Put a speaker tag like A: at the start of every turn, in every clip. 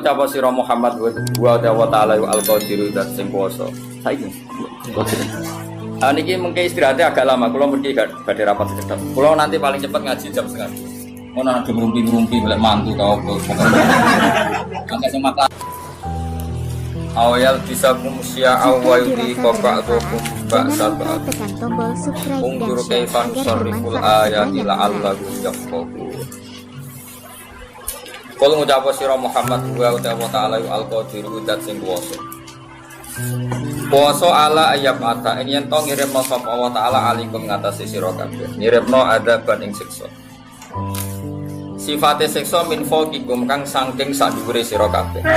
A: ngucap sira Muhammad wa ta'ala al-qadiru dat sing kuwasa. Saiki. Niki mengke istirahatnya agak lama, kula mesti badhe rapat sekedap. Kula nanti paling cepat ngaji jam setengah. Ono ada ngrumpi-ngrumpi golek mantu ta opo. Angka semak. Awal bisa kumsia awal di kopak dokum baksa bat.
B: Tekan tombol subscribe dan
A: Ungkur
B: share
A: kaifan
B: agar
A: sariful
B: bermanfaat
A: ayati
B: banyak
A: la'allahu yafqahu. Kalau ngucap sira Muhammad wa ta'ala al-qadiru dat sing kuwasa. Kuwasa ala ayat mata ini yen to ngirimno sapa Allah taala alikum ngatasi sira kabeh. Ngirimno adaban ing siksa. Sifate siksa min fawqikum kang saking sak dhuwure sira kabeh.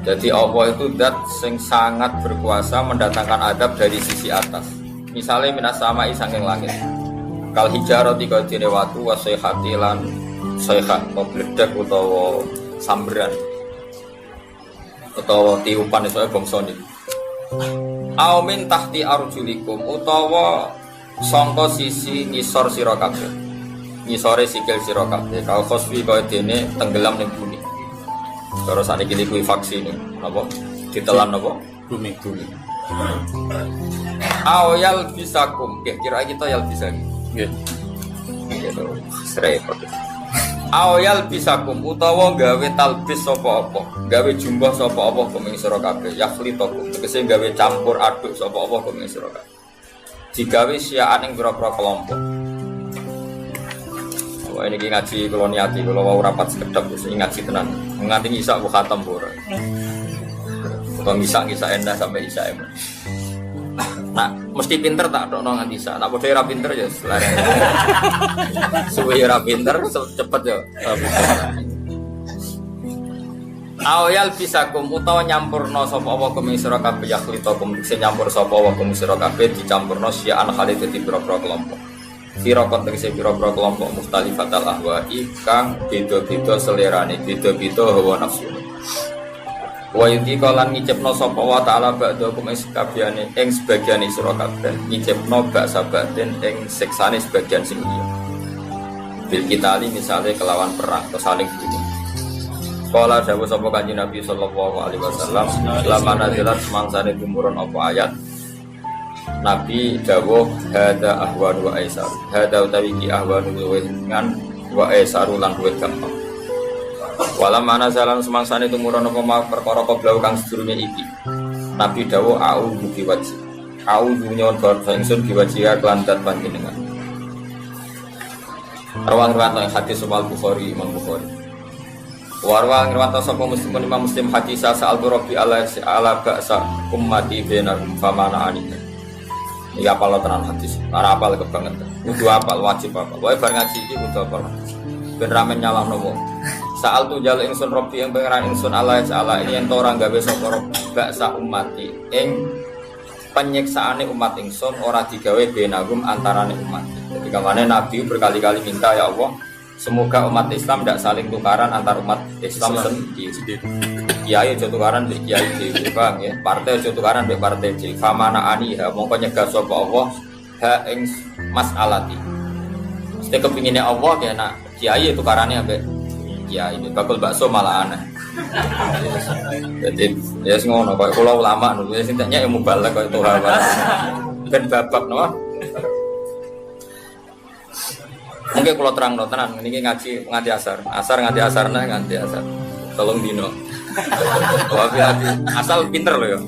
A: Jadi Allah itu zat sing sangat berkuasa mendatangkan adab dari sisi atas. Misalnya minas sama'i saking langit. Kal hijarati kadene watu wa sayhati lan sayhat atau bledek utawa samberan utawa tiupan iso bangsa niki. Aumin tahti arjulikum utawa sangka sisi ngisor sira kabeh. Ngisore sikil sira kabeh. Kal khoswi kaya dene tenggelam ning bumi. Terus ada gini kui vaksin ini, apa? Ditelan apa? Bumi. Awal bisakum, kira kita yal bisa. Gitu, repot. Awal bisakum, utawa gawe talbis sopo apa, gawe jumlah sopo apa kuming sira kabeh, yakhli tokum, tegese gawe campur aduk sopo apa kuming sira kabeh. Digawe siaan ing pira-pira kelompok. Wah ini ngaji kalau niati kalau mau rapat sekedap terus ngaji tenan nganti isak bu khatam bor atau isak endah sampai isak emang nah mesti pinter tak dok nganti isak nak bodoh ra pinter ya selare suwe ra pinter cepet ya awal bisakum utawa nyampurno sapa apa kuming sira kabeh yakhlitakum sing nyampur sapa apa kuming sira kabeh dicampurno siaan kali dadi pira-pira kelompok. Firaqat tegese pira-pira kelompok mukhtalifatal ahwa'i kang beda-beda selerane, beda-beda hawa nafsu. Wa yudika lan ngicipno sapa wa ta'ala ba'dakum ing sakabehane ing sebagiane sira kabeh, ngicipno baksa batin ing siksane sebagian sing liya. Bil kitali misale kelawan perang atau saling bunuh. Kala dawuh sapa Kanjeng Nabi sallallahu alaihi wasallam, "Lama nazalat semangsane tumurun apa ayat Nabi dawuh hada ahwan wa aisar. Hada utawi ki ahwan wa aisar lan luwih gampang. Walam mana jalan semangsane tumurun apa perkara koblau kang sedurunge iki. Nabi dawuh a'udzu biwajhi. A'udzu nyon bar ingsun biwajhi lan dat panjenengan. Rawang-rawang hadis Imam Bukhari. Warwang riwayat sapa Imam Muslim hadis sa'al rabbi ala ba'sa ummati bainahum famana anina. Iki apal tenan hadis. Ora apal kebangetan. Kudu apal wajib apal. Wae bar ngaji iki kudu apal. Ben ramen nyalamno wong. Saal tu jal ingsun Rabbi yang pangeran ingsun Allah Ta'ala ini ento ora gawe sapa baksa umati ing penyiksaane umat ingsun ora digawe benagum antarane umat. Jadi kamane Nabi berkali-kali minta ya Allah, semoga umat Islam tidak saling tukaran antar umat Islam sendiri. Kiai aja tukaran mbek kiai dhewe Bang ya. Partai aja tukaran mbek partai dhewe. Famana ani ha mongko nyegah sapa Allah ha ing masalati. Mesti kepingine Allah ya nak kiai tukarane ambek kiai bakul bakso malah aneh. Jadi ya ngono kok kula ulama lho sing tanya ilmu balak kok tuha wae. Ben babak no. Mungkin kalau terang no tenan niki ngaji nganti asar nganti asarna nganti asar. Tolong dino. Asal pinter loh ya.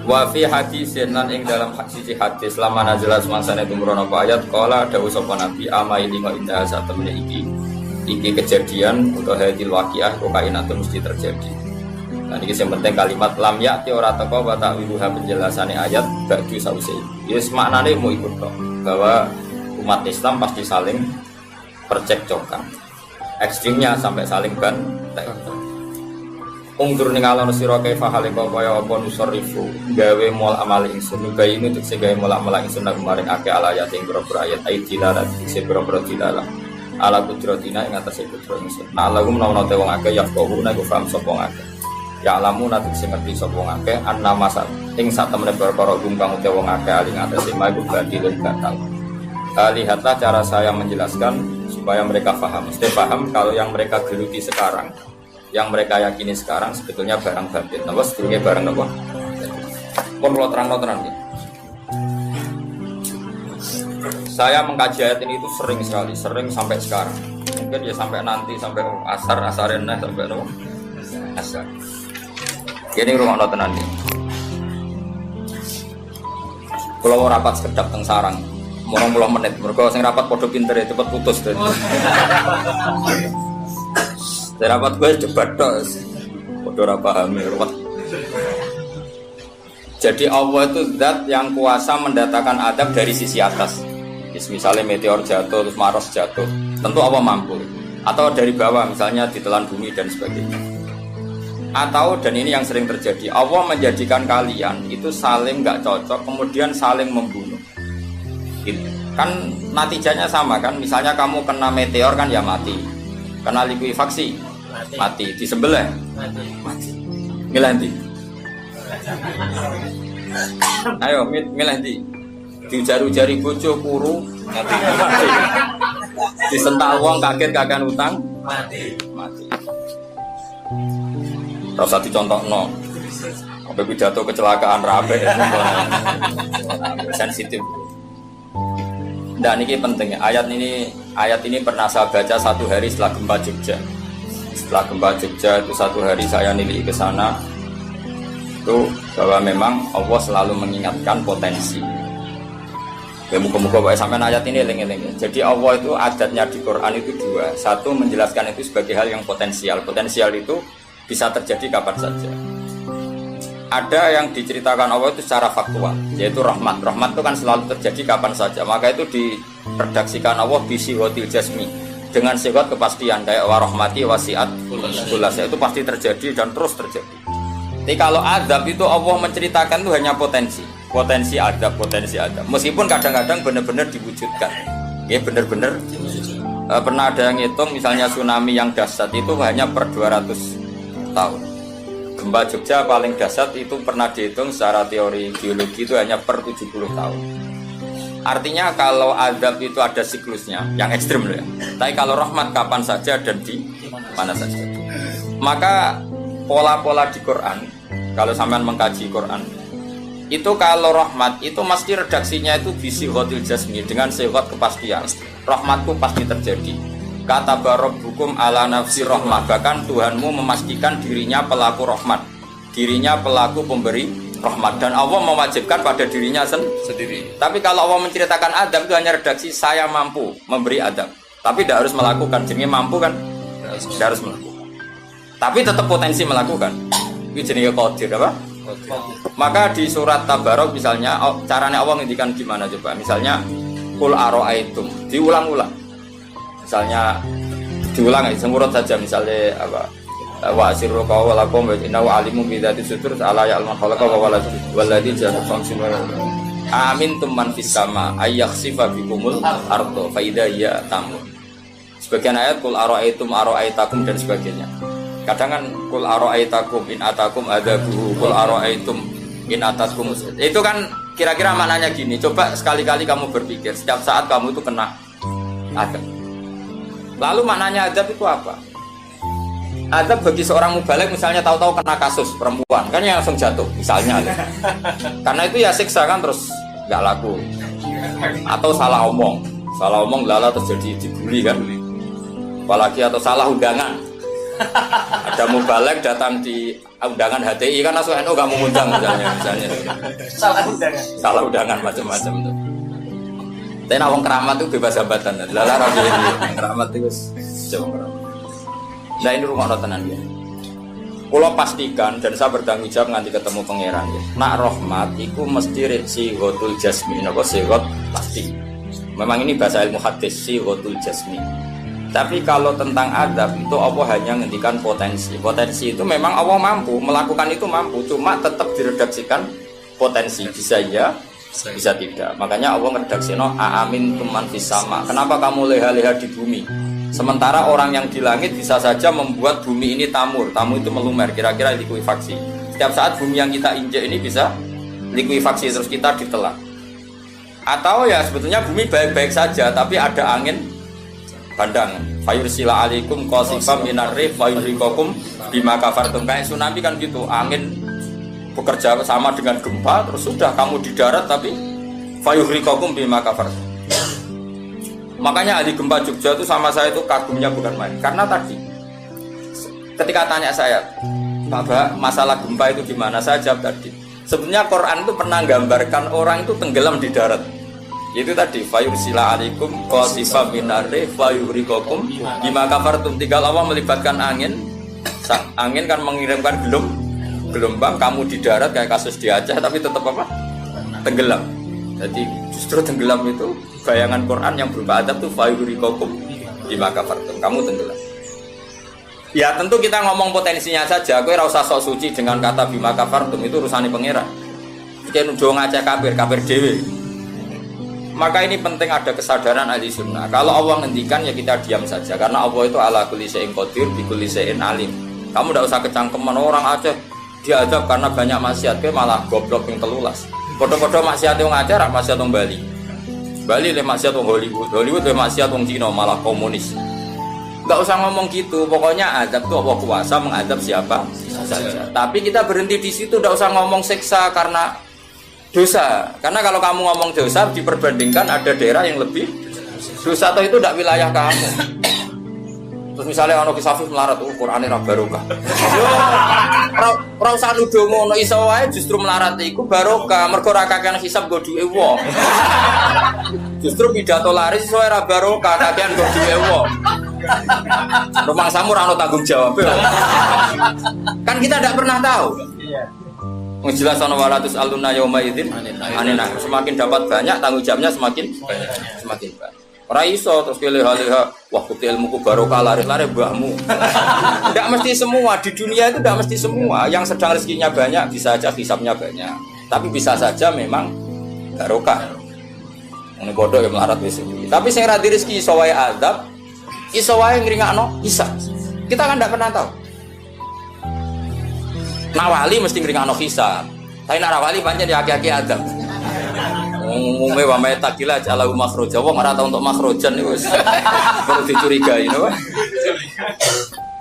A: Wa fi hadisin nan ing dalam sisi hadis lama nazalat semangsane tumurun apa ayat qala dawuh sapa nabi ama ilinga indah sak temene iki kejadian utawa hadil waqiah kok kainatun mesti terjadi. Nah iki sing penting kalimat lam ya'ti ora teko wa ta'wiluha penjelasane ayat ba'du sause. Yes maknane mau ikut tok bahwa umat Islam pasti saling percekcokan. Ekstrimnya sampai saling bantai. Ungdur ning alon sira kaifa halika kaya apa nusarifu gawe mul amal ingsun gawe ini tegese gawe mul ingsun nang maring akeh ayat ing boro-boro ayat aidilala tegese boro-boro dilala ala kudratina ing atase kudrat ingsun nah lagu menawa te wong akeh ya kok nek paham sapa wong akeh ya alamu nate sing ngerti sapa wong akeh anna masa ing sak temene perkara gumpang te wong akeh ali atase magu badilun batal lihatlah cara saya menjelaskan supaya mereka paham. Mesti paham kalau yang mereka geluti sekarang, yang mereka yakini sekarang sebetulnya barang batin. Napa sebetulnya barang apa? Pun kalau terang ya. Saya mengkaji ayat ini itu sering sekali, sering sampai sekarang. Mungkin ya sampai nanti, sampai asarennya sampai no asar. Ini rumah tenan nih. Kalau mau rapat sekedap teng sarang, mau 20 menit. Mereka sing rapat podo pinter ya cepet putus deh. Rapat gue cepat dos, podo rapahami ruwet. Jadi Allah itu zat yang kuasa mendatangkan adab dari sisi atas. Misalnya meteor jatuh, terus Mars jatuh, tentu Allah mampu. Atau dari bawah, misalnya ditelan bumi dan sebagainya. Atau, dan ini yang sering terjadi, Allah menjadikan kalian itu saling gak cocok, kemudian saling membunuh. Gitu. Kan natijanya sama kan, misalnya kamu kena meteor kan ya mati, kena likuifaksi mati, disebelah mati. Milih nanti. Ayo milih nanti. Diujar-ujari bojo kuru mati. Disentak wong kaget kakek utang mati. Rasa dicontohno. Sampai pidato kecelakaan rabe sensitif. Nah, ini penting. Ayat ini pernah saya baca satu hari setelah gempa Jogja. Setelah gempa Jogja itu satu hari saya nilai ke sana. Itu bahwa memang Allah selalu mengingatkan potensi. Ya muka-muka sampai ayat ini eling-eling. Jadi Allah itu adatnya di Quran itu dua. Satu menjelaskan itu sebagai hal yang potensial. Potensial itu bisa terjadi kapan saja. Ada yang diceritakan Allah itu secara faktual, yaitu rahmat. Rahmat itu kan selalu terjadi kapan saja. Maka itu diredaksikan Allah bisiwatil jasmi, dengan sifat kepastian kayak warahmati wasiat kulas. Itu pasti terjadi dan terus terjadi. Tapi kalau azab itu Allah menceritakan itu hanya potensi azab. Meskipun kadang-kadang benar-benar diwujudkan. Ya benar-benar pernah ada yang hitung misalnya tsunami yang dahsyat itu hanya per 200 tahun. Gempa Jogja paling dahsyat itu pernah dihitung secara teori geologi itu hanya per 70 tahun. Artinya kalau azab itu ada siklusnya, yang ekstrim loh ya. Tapi kalau rahmat kapan saja dan di mana saja. Maka pola-pola di Quran, kalau sampean mengkaji Quran, itu kalau rahmat itu mesti redaksinya itu bisihotil jasmi, dengan sifat kepastian. Rahmatku pasti terjadi. Kata Rabbukum ala nafsi rahmah, bahkan Tuhanmu memastikan dirinya pelaku rahmat, dirinya pelaku pemberi rahmat, dan Allah mewajibkan pada dirinya sendiri. Tapi kalau Allah menceritakan adab itu hanya redaksi saya mampu memberi adab, tapi tidak harus melakukan. Jadi mampu kan tidak harus melakukan, tapi tetap potensi melakukan. Itu jenis qadir apa? Maka di surat Tabarok misalnya caranya Allah ngendikan gimana coba? Misalnya qul aro'aitum, diulang-ulang. Misalnya diulang aja, semurut saja misalnya apa? Wa asirru qawlakum wa innahu alimun bi dzati sudur ala ya'lamu khalaqa wa waladzi ja'ala samsun wa amintum man fis sama ayakhsifa bikumul ardo fa idza hiya tamur. Sebagian ayat qul aro'aitakum dan sebagainya. Kadang kan qul aro'aitakum in atakum adzabuhu qul aro'aitum in atakum. Itu kan kira-kira maknanya gini, coba sekali-kali kamu berpikir setiap saat kamu itu kena adab. Lalu maknanya adab itu apa? Adab bagi seorang mubaligh misalnya tahu-tahu kena kasus perempuan kan yang langsung jatuh misalnya. Karena itu ya siksa kan terus nggak laku. Atau salah omong lala terjadi dibully kan. Apalagi atau salah undangan. Ada mubaligh datang di undangan HTI kan langsung NU nggak mau undang misalnya. Salah undangan macam-macam tuh. Tapi nawang keramat itu bebas hambatan. Lala rapi ini keramat itu jauh keramat. Nah ini rumah tenan ya. Kalau pastikan dan saya bertanggung jawab nanti ketemu pangeran ya. Nak rahmat itu mesti sihotul jasmi. Napa sihot pasti. Memang ini bahasa ilmu hadis sihotul jasmi. Tapi kalau tentang adab itu Allah hanya ngendikan potensi. Potensi itu memang Allah mampu melakukan itu mampu. Cuma tetap diredaksikan potensi bisa ya. Bisa tidak. Makanya Allah ngeredaksino amin tuman fis sama. Kenapa kamu leha-leha di bumi? Sementara orang yang di langit bisa saja membuat bumi ini tamur. Tamu itu melumer, kira-kira likuifaksi. Setiap saat bumi yang kita injek ini bisa likuifaksi terus kita ditelan. Atau ya sebetulnya bumi baik-baik saja tapi ada angin bandang fayursila alaikum qasifam minar rih fayurikakum bima kafartum. Kayak tsunami kan gitu, angin bekerja sama dengan gempa, terus sudah kamu di darat tapi fayurikakum bima kafartum. Makanya ahli gempa Jogja itu sama saya itu kagumnya bukan main, karena tadi ketika tanya saya, Pak, masalah gempa itu gimana, saya jawab tadi sebenarnya Quran itu pernah gambarkan orang itu tenggelam di darat. Itu tadi fayursila alaikum qasifam minarri fayurikakum bima kafartum. Tinggal Allah melibatkan angin kan mengirimkan gelombang, kamu di darat kayak kasus di Aceh tapi tetap apa? Tenggelam. Jadi justru tenggelam itu bayangan Quran yang berupa adab tuh fayurikakum bima kafartum, kamu tenggelam. Ya tentu kita ngomong potensinya saja, kowe ora usah sok suci dengan kata bima kafartum, itu urusane pangeran. Iki nuduh ngacak kafir dhewe. Maka ini penting ada kesadaran ahli sunnah. Kalau Allah ngendikan ya kita diam saja, karena Allah itu ala kulli syai'in qadir bi kulli syai'in alim. Kamu tidak usah kecangkeman orang Aceh diadab karena banyak maksiat, ke malah goblok yang telulas. Podo-podo maksiat yang Aceh, rak maksiat yang Bali. Bali le maksiat yang Hollywood, Hollywood le maksiat yang Cina malah komunis. Enggak usah ngomong gitu. Pokoknya adab itu Allah kuasa mengadab siapa saja. Tapi kita berhenti di situ, tidak usah ngomong siksa karena dosa, karena kalau kamu ngomong dosa diperbandingkan ada daerah yang lebih dosa atau itu tidak wilayah kamu. Terus misalnya ono kisah melarat, Qur'ane ra barokah. Yo, ora usah nuduh ngono, iso wae justru melarat iku barokah, mergo ra kakean hisab go duwe wong. Justru pidato laris iso ra barokah, kakean go duwe wong. Rumangsamu ra ono tanggung jawab. Kan kita tidak pernah tahu. Menjelas ana walatus aluna yauma idzin anena. Semakin dapat banyak tanggung jawabnya semakin banyak. Ora iso terus leha-leha wah kuti ilmuku barokah lari-lari mbahmu. Tidak mesti semua di dunia itu, tidak mesti semua. Yang sedang rezekinya banyak bisa aja hisabnya banyak. Tapi bisa saja memang barokah. Ngene bodoh ya melarat wis iki. Tapi sing ra di rezeki iso wae azab, iso wae ngringakno hisab. Kita kan tidak pernah tahu. Nawali mesti ngringakno hisab. Tapi nak rawali pancen ya aki-aki adab. Umume wa may taqila ja'alahu makhraja. Wong ora tau untuk makhrajan niku wis perlu dicurigai napa.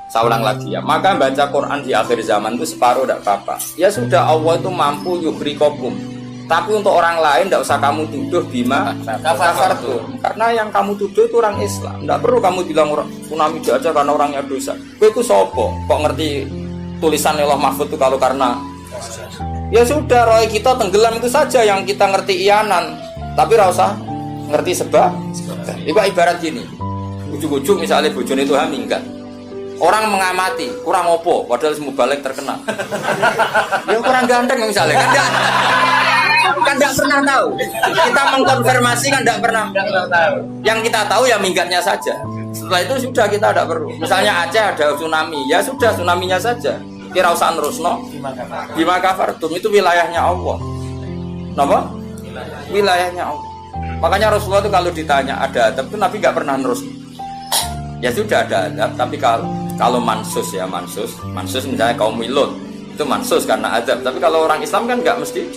A: Saya ulang lagi ya. Maka baca Quran di akhir zaman itu separuh tidak apa-apa. Ya sudah, Allah itu mampu yuhrikokum. Tapi untuk orang lain tidak usah kamu tuduh bima kafartum. Karena yang kamu tuduh itu orang Islam. Tidak perlu kamu bilang tsunami aja karena orangnya dosa. Kowe iku sapa? Kok ngerti tulisan Allah Mahfud itu kalau karena ya sudah, roy kita tenggelam itu saja yang kita ngerti iyanan, tapi rasa ngerti sebab. Ibarat gini, ujung-ujung misalnya bojone itu minggat, orang mengamati kurang opo, padahal semua balik terkenal. Ya kurang ganteng misalnya, kan tidak pernah tahu. Kita mengkonfirmasi kan tidak pernah tahu. Yang kita tahu ya minggatnya saja. Setelah itu sudah kita tidak perlu. Misalnya Aceh ada tsunami, ya sudah tsunaminya saja. Kira usah nerusno. Bima kafartum itu wilayahnya Allah. Napa? Wilayahnya Allah. Makanya Rasulullah itu kalau ditanya ada adab itu Nabi nggak pernah nerus. Ya sudah ada adab, tapi kalau mansus ya mansus misalnya kaum Lut itu mansus karena adab. Tapi kalau orang Islam kan nggak mesti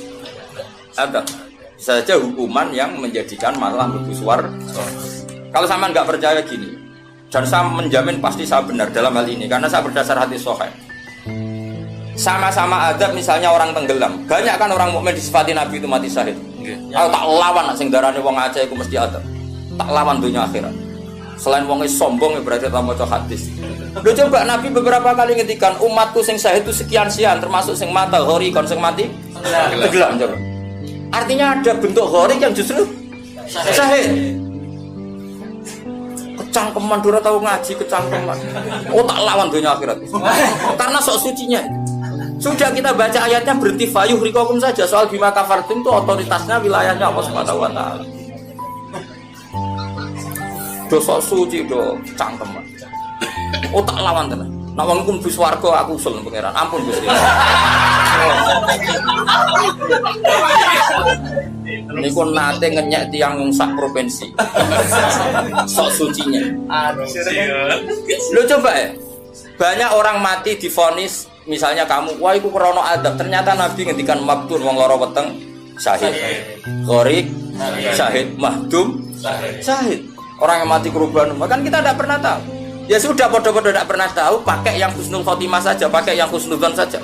A: adab. Bisa saja hukuman yang menjadikan malah lebih suar. Kalau sama nggak percaya gini, dan saya menjamin pasti saya benar dalam hal ini karena saya berdasar hadis sahih. Sama-sama adab, misalnya orang tenggelam, banyak kan orang mukmin disifati Nabi itu mati syahid. Aku tak lawan sing darane wong Aceh iku mesti adab. Tak lawan dunia akhirat. Selain wong sombong berarti tak maca hadis. Lho coba Nabi beberapa kali ngendikan umatku sing syahid itu sekian-sekian, termasuk sing mata hori kon sing mati tenggelam coba. Artinya ada bentuk hori yang justru syahid. Kecangkeman dura tahu ngaji kecangkeman. Oh tak lawan dunia akhirat. Karena sok sucinya. Sudah kita baca ayatnya berhenti fayuhrikokum saja. Soal bima kafartum itu otoritasnya wilayahnya Allah Subhanahu wa taala. Do sok suci do cangkeman. Oh tak lawan tenan. Nek wong iku mlebu swarga aku usul pangeran. Ampun Gusti. Niku nate ngenyek tiyang wong sak provinsi. Sok sucinya. Lo coba ya. Banyak orang mati divonis, misalnya kamu, wah iku krono adab. Ternyata Nabi ngendikan maktun wong lara weteng syahid. Gharik syahid, mahdum syahid. Orang yang mati kurban, kan kita tidak pernah tahu. Ya sudah, bodoh-bodoh tidak pernah tahu, pakai yang husnul khotimah saja, pakai yang husnudzon saja.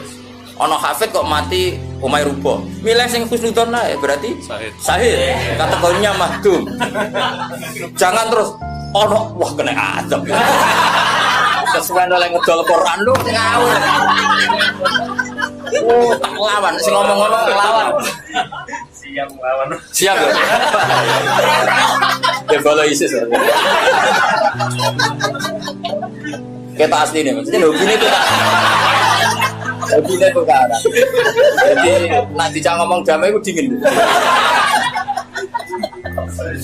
A: Ono hafid kok mati umai rubo, milih sing husnudzon lah, berarti sahih. Kategorinya mahdum. Jangan terus ono wah kena azab. Kesuwen oleh ngedol Quran lu ngawur. Oh, tak lawan, sing ngomong-ngomong lawan.
B: Siap melawan.
A: Siap ya. Follow ISIS. Kita asli nih, maksudnya hobinya itu tak. Hobinya itu tak ada. Jadi nanti jangan ngomong damai itu dingin.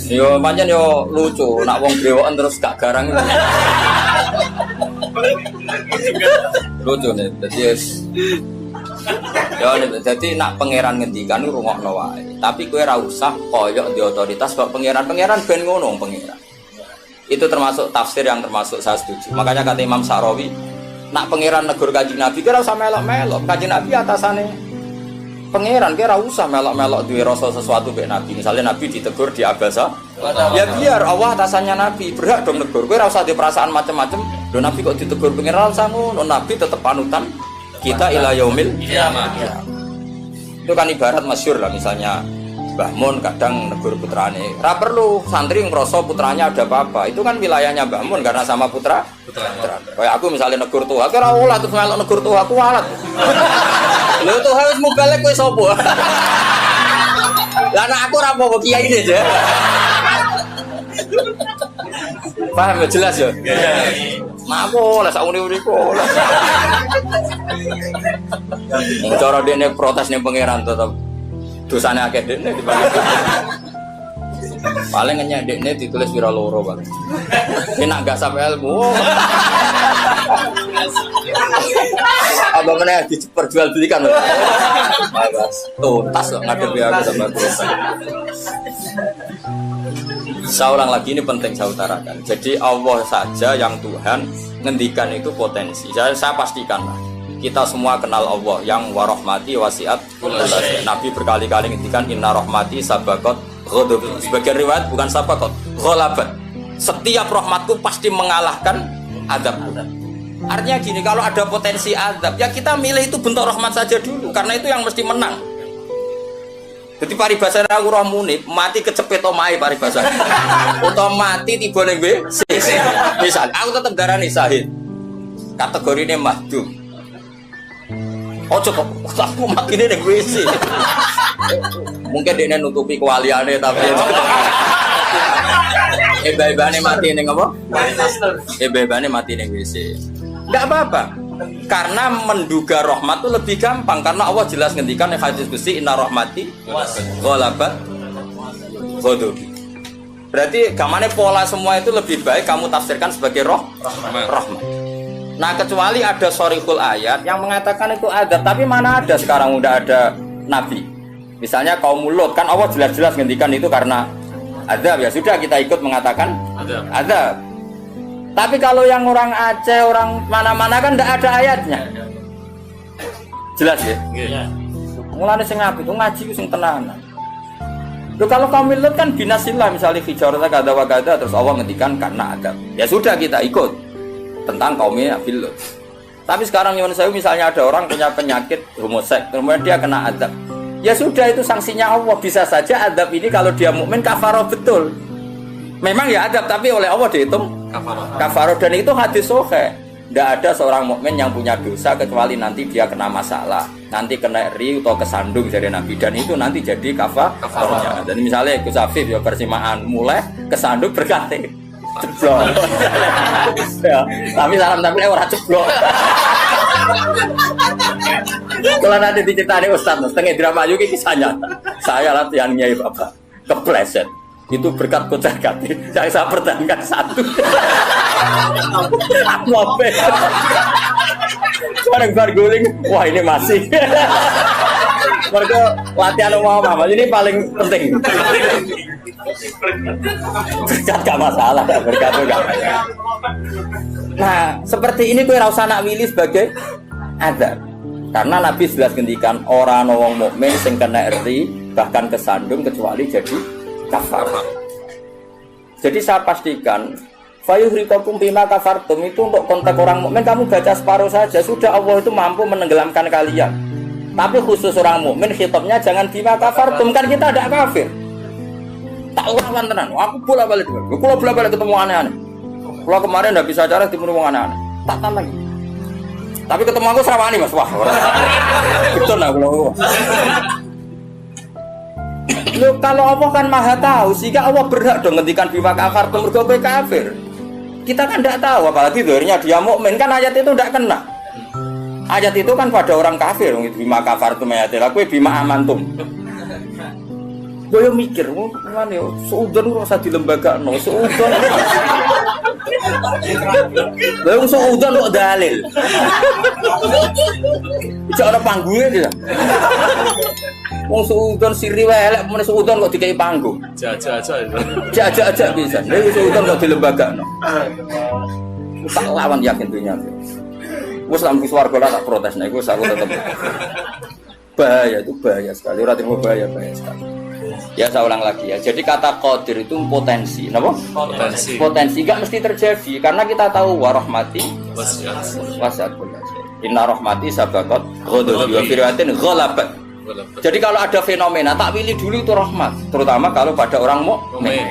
A: Yo pancen yo lucu, nak wong brewoken terus gak garang. Lucu nih, jadi nak pangeran ngendikan rungokno wae. Tapi kowe ora usah koyok di otoritas kok pangeran ben ngono pangeran. Itu termasuk tafsir yang termasuk saya setuju. Makanya kata Imam Sa'rawi, nak pangeran negur Kanjeng Nabi kira usah melok-melok. Kanjeng Nabi atasane pangeran kira usah melok-melok duwe rasa sesuatu mbek Nabi. Misalnya Nabi ditegur di Abasa, ya biar Allah atasannya Nabi, berhak dong negur. Kowe ora usah di perasaan macam-macam. Lho Nabi kok ditegur pangeran usah ngono. Nabi tetep panutan kita ila yaumil kiamah. Itu kan ibarat masyhur lah, misalnya Mbah Mun kadang negur putrane. Ora perlu santri ngrasa putranya ada apa-apa. Itu kan wilayahnya Mbah Mun karena sama putra. Kayak aku misalnya negur tuh, aku ora olah terus melok negur tuh, aku walat. Lho tuh harus mubalek kowe sapa? Lah nek aku ora apa-apa kiai ini aja. Paham ya, jelas ya? Nah aku lah sauni-uniku. Cara dene protes ning pangeran tetep dosane akeh dekne paling ngenyek dekne ditulis wira loro Bang. Enak gak sampai ilmu. Abang meneh diperjualbelikan. Bagus. Tuntas kok ngadepi aku sama dosa. Saya ulang lagi, ini penting saya utarakan. Jadi Allah saja yang Tuhan ngendikan itu potensi. Saya pastikan lah. Kita semua kenal Allah yang warahmati wasiat. Nabi berkali-kali ngendikan inna rahmati sabaqat ghadabi. Sebagian riwayat bukan sabaqat, ghalabat. Setiap rahmatku pasti mengalahkan azab. Artinya gini, kalau ada potensi azab, ya kita milih itu bentuk rahmat saja dulu, karena itu yang mesti menang. Jadi paribasane aku roh munib, mati kecepet omahe paribasane. Utawa mati tiba ning WC. Misal aku tetep darani sahid. Kategorine mahdum. Ojo kok aku makine ning WC. Mungkin dene nutupi kewaliane tapi ebane mati ning apa? Ebane mati ning WC. Enggak apa-apa. Karena menduga rahmat itu lebih gampang, karena Allah jelas ngendikan di hadis qudsi inna rahmati ghalabat ghadabi. Berarti gamane pola semua itu lebih baik kamu tafsirkan sebagai rahmat. Nah, kecuali ada sharihul ayat yang mengatakan itu azab, tapi mana ada sekarang udah ada nabi. Misalnya kaum Lut, kan Allah jelas-jelas ngendikan itu karena azab, ya sudah kita ikut mengatakan azab. Tapi kalau yang orang Aceh, orang mana-mana kan tidak ada ayatnya. Jelas ya? Iya. Mulane sing apik itu ngaji ku sing tenanan. Loh kalau kaum Lut kan binasillah, misalnya hijarata kada wa kada, terus Allah ngendikan karena azab. Ya sudah kita ikut tentang kaumnya Lut. Tapi sekarang yang saya misalnya ada orang punya penyakit homoseks, kemudian dia kena azab. Ya sudah itu sanksinya Allah, bisa saja azab ini kalau dia mukmin kafarah betul. Memang ya azab tapi oleh Allah dihitung kafarah, dan itu hadis sahih. Tidak ada seorang mukmin yang punya dosa kecuali nanti dia kena masalah, nanti kena ri atau kesandung dari Nabi, dan itu nanti jadi kafarahnya. Dan misalnya Gus Afif ya persimaan mulai kesandung berkati ceblok. Ya, tapi salam tapi orang ceblok. Kalau nanti diceritani Ustaz, setengah drama juga kisahnya. Saya latihan nyai Bapak kepleset. Itu berkat kocar kati yang saya pertahankan satu. Aku apa? Sekarang berguling, wah ini masih. Mereka latihan mau apa? Ini paling penting. Berkat gak masalah, berkat enggak. Nah, seperti ini tuh rasa nak willy sebagai ada. Karena Nabi jelas ngendikan orang wong mukmin sing kena ri bahkan kesandung kecuali jadi kafar. Jadi saya pastikan fayuhrikakum bima kafartum itu untuk konteks orang mukmin kamu baca separuh saja sudah Allah itu mampu menenggelamkan kalian. Tapi khusus orang mukmin khitabnya jangan bima kafartum kan kita tidak kafir. Tak lawan tenan. Aku bolak-balik. Kalau bolak-balik ketemu aneh-aneh. Kalau kemarin tidak bisa cara ketemu orang aneh-aneh. Tak tahan lagi. Tapi ketemu aku serawani Mas. Wah. Betul lah kalau. Loh, kalau Allah kan maha tahu, sehingga Allah berhak dong ngendikan bima kafartum mergo kowe kafir. Kita kan tidak tahu, apalagi doanya dia mukmin kan ayat itu tidak kena. Ayat itu kan pada orang kafir, bima kafartum ayatil, kowe bima amantum. Boyo mikir, ngene yo, suudon ora usah dilembagakno, suudon. Boyo suudon kok dalil. Iki ora panggunge dia. Wong suudon siri wae elek men suudon kok dikei panggung. Jajak bisa. Nek suudon kok dilembagakno. Tak lawan yakin dunia. Wes lampu swarga tak protes nek wis aku tetep. Bahaya itu bahaya sekali. Ora terima bahaya sekali. Ya saya ulang lagi ya. Jadi kata qadir itu potensi, napa? Potensi. Potensi enggak mesti terjadi karena kita tahu warahmati wasi'atul. Inna rahmati sabaqat ghadabi wa fir'atin ghalabat. Jadi kalau ada fenomena tak pilih dulu itu rahmat, terutama kalau pada orang mukmin.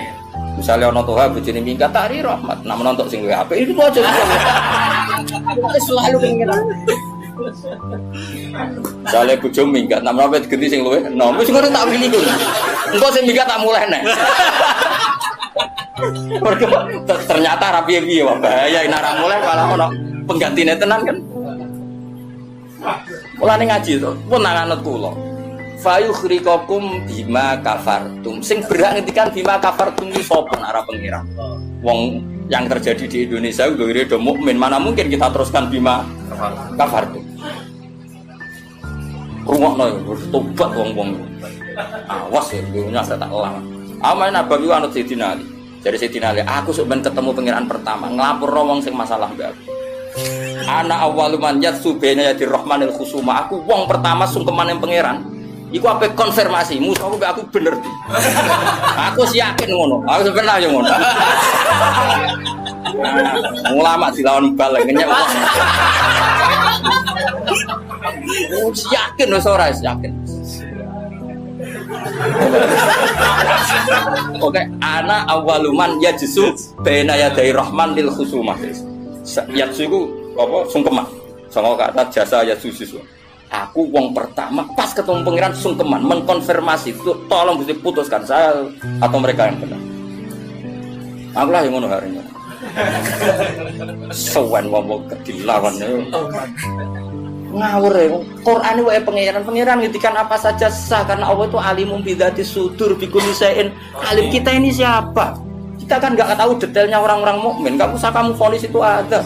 A: Misalnya ono toha bojone minggat tari rahmat, namun untuk sing luwih apik itu aja. Selalu pengen. Misalnya bojo minggat, namun apa digenti sing luwih, no wis ngono tak pilih kuwi. Engko sing minggat tak mulai nek. Ternyata rapi-piye wae bahaya nek ora mulai malah ono penggantine tenan kan. Mulane ngaji to, pun nang anut kula. Fayukhrikakum bima kafartum. Sing berhak ngendikan bima kafartum iki sapa nek ora pengira. Wong yang terjadi di Indonesia udah do mukmin, mana mungkin kita teruskan bima kafartum. Rungokno yo tobat wong-wong. Awas ya, dunya saya tak elang. Amain Nabawi anut Sayyidina Ali. Jadi Sayyidina Ali, aku sok ben ketemu pengiran pertama, nglapurno wong sing masalah mbak aku. Ana awwaluman yatsu baina yadir rahmanil khusuma. Aku wong pertama sungkeman yang pangeran. Iku ape konfirmasi, musuh aku bener di. Aku yakin ngono. Aku sebenarnya ngono. Ulama dilawan bal ngenyek wong. Yakin wis ora yakin. Oke, ana awwaluman yajsu baina yadir rahmanil khusuma. Yatsu itu apa? Sungkeman. Sama kata jasa yatsu sisu. Aku wong pertama pas ketemu pangeran sungkeman mengkonfirmasi itu tolong bisa putuskan saya atau mereka yang benar. Aku lah yang ngono harinya. Sewan wong kedilawan itu. Ngawur ya. Quran itu pangeran ngitikan apa saja sah karena Allah itu alimum bidzati sudur bikulli syai'in. Alim kita ini siapa? Kita kan nggak tahu detailnya orang-orang mukmin. Nggak usah kamu vonis itu ada.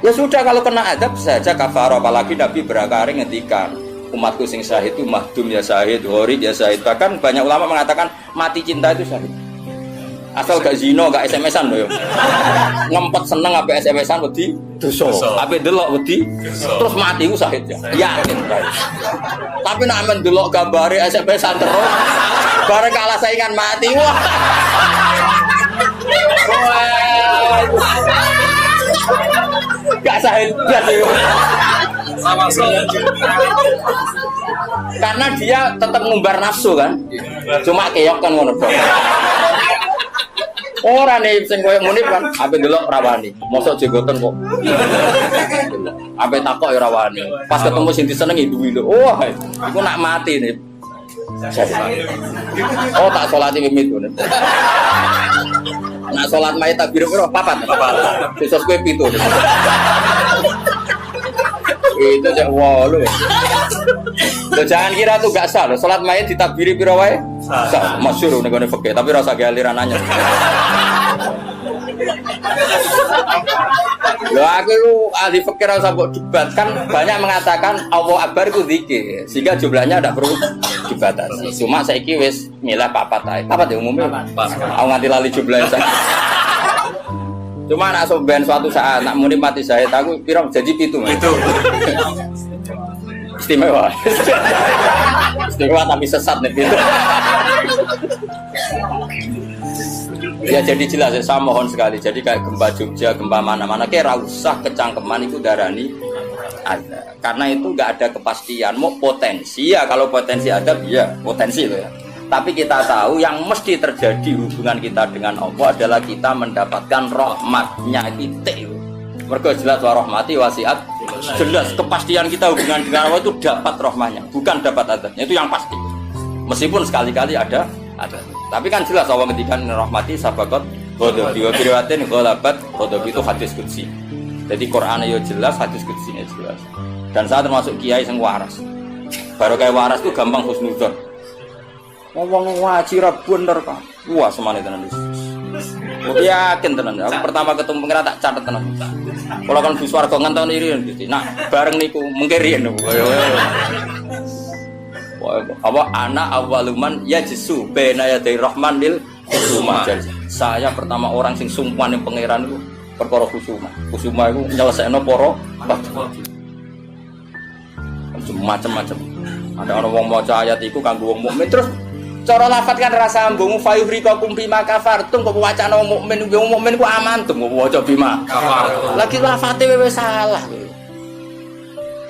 A: Ya sudah kalau kena adab saja kafar. Apalagi Nabi berakari ngetikan umatku sing syahid itu mahdum ya syahid, horid ya syahid. Bahkan banyak ulama mengatakan mati cinta itu syahid. Asal gak zino, gak SMS-an loh. Ngempet seneng apa SMS-an wedi dosa. Apa delok wedi terus mati ku syahid ya. Yakin bae. Tapi nek men delok gambare SMS-an terus bareng kalah saingan mati wah. Gak syahid blas itu. Karena dia tetap ngumbar nafsu kan. Cuma keok kan ngono. Ora nih sing koyo munib kan, ape delok rawani. Mosok jenggoten kok. Ape takok ya rawani. Pas ketemu sing disenengi duwi lho. Wah, iku nak mati nih. Oh, tak salati mimit ngono. Nak salat mayit takbir piro? Papat. Besok kowe 7. Itu cek walu. Lo jangan kira tuh gak sah lo. Salat mayit ditakbiri piro wae? Sah. Masyhur nek ngene fikih, tapi rasa ge aliran anyar. Lo aku ahli fikih rasa mbok debat kan banyak mengatakan Allah Akbar itu zikir. Sehingga jumlahnya tidak perlu dibatasi. Cuma saiki wis milah papat ae. Papat ya umumnya. Aku nganti lali jumlahnya. Cuma nak soben suatu saat nak muni mati saya aku piro jadi 7. Istimewa. Istimewa tapi sesat nih itu. Ya jadi jelas ya, saya mohon sekali. Jadi kayak gempa Jogja, gempa mana-mana, kayak usah kecangkeman itu darani ada. Karena itu nggak ada kepastian. Mau potensi ya, kalau potensi ada, ya potensi loh ya. Tapi kita tahu yang mesti terjadi hubungan kita dengan Allah adalah kita mendapatkan rahmatnya titik. Mergo jelas wa rahmati wasiat. Jelas kepastian kita hubungan dengan Allah itu dapat rahmatnya, bukan dapat adabnya. Itu yang pasti. Meskipun sekali-kali ada. Tapi kan jelas Allah ngendikan rahmati sabaqat ghadabi wa biriwatin ghalabat ghadabi itu hadis qudsi. Jadi Qur'an ya jelas, hadis qudsi ya jelas. Dan saya termasuk kiai sing waras. Baru kayak waras itu gampang husnudzon. Ngomong wajib bener kan. Wah semane tenan wis. Yakin tenan. Aku pertama ketemu pengira tak catet tenan. Kalau kan bus warga nganton iri gitu. Nah, bareng niku mengke riyen. Apa anak awaluman ya jesu bena ya dari rahman lil kusuma. Saya pertama orang sing sumpah ning pangeran itu perkara kusuma. Kusuma itu nyelesaikno para macam-macam. Ada orang wong maca ayat iku kanggo wong mukmin terus cara lafat kan rasa ambung fayuhrikakum bima kafartum kok wacana wong mukmin ku amantum kok waca bima kafartum. Lagi lafate wis salah.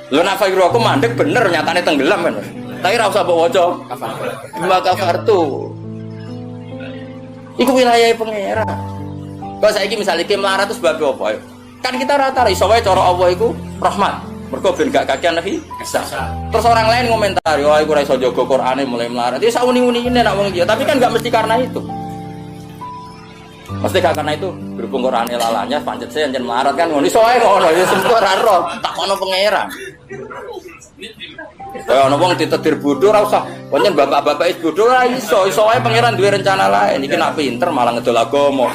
A: Lho nek fayuhrikakum mandek bener nyatane tenggelam kan. Tapi ora usah mbok waca bima kafartum. Iku wilayahe pangeran. Kok saiki misale ki melarat terus sebab apa? Kan kita rata iso wae cara Allah iku rahmat. Mergo ben gak kakean lagi bisa. Terus orang lain komentari, "Wah, iku ora iso jaga Qur'ane mulai melarat." Ya sak uni-unine nek wong iki, tapi kan gak mesti karena itu. Mesti gak karena itu, berhubung Qur'ane lalanya pancet saya anjen melarat kan ngono iso wae ngono, ya sempo ora roh, tak ono pangeran. Kaya ana wong ditetir bodho ora usah. Pancen bapak-bapak bodho ora iso wae pangeran duwe rencana lain. Iki nek pinter malah ngedol agama.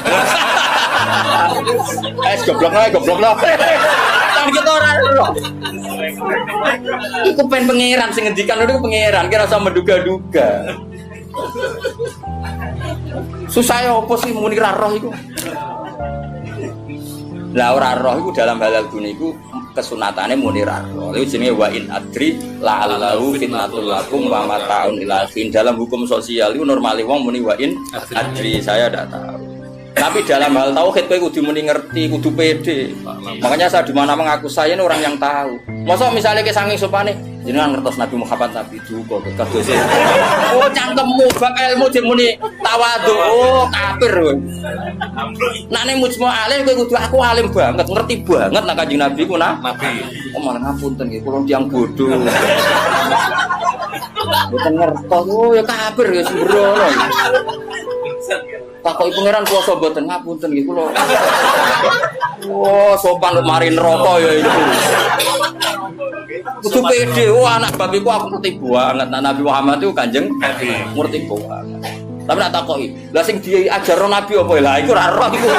A: Goblok lah. Kan kita ora roh. Iku pen pangeran sing ngendikan niku pangeran, kira usah menduga-duga. Susah ya apa sih muni ra roh iku? Lah ora roh iku dalam halal dunia iku kesunatane muni ra roh. Iku jenenge wa in adri la'allahu fitnatul lakum wa mata'un ilahin. Dalam hukum sosial itu normali wong muni wa in adri, saya ndak tahu. Tapi dalam hal tauhid kowe kudu muni ngerti, kudu pede. Makanya saya di mana mengaku saya ini orang yang tahu. Masa misalnya ke saking sopane jenengan ngertos Nabi Muhammad Nabi duka kados. Oh cangkemmu bab ilmu muni tawadhu. Oh kafir kowe. Nek ning mujma alim kowe kudu aku alim banget, ngerti banget nek Kanjeng Nabi ku Nabi. Oh malah ngapunten nggih kula tiyang bodho. Mboten ngertos. Oh ya kafir ya sembrono. Takoki pangeran puasa mboten ngapunten nggih kula. Oh, sopan lu mari neraka ya itu. Kudu pede, anak babiku aku ngerti banget. Nabi Muhammad itu Kanjeng Nabi, ngerti banget. Tapi nak takoki, lah sing diajarno Nabi apa lah iku ora roh iku.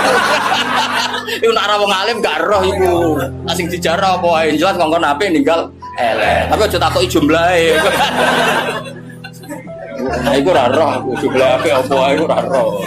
A: Iku nek ora wong alim gak roh iku. Lah sing dijarah apa wae jelas ngongkon Nabi ninggal elek. Tapi aja takoki jumlahe. Nah iku ora roh, jumlahe apa wae iku ora roh.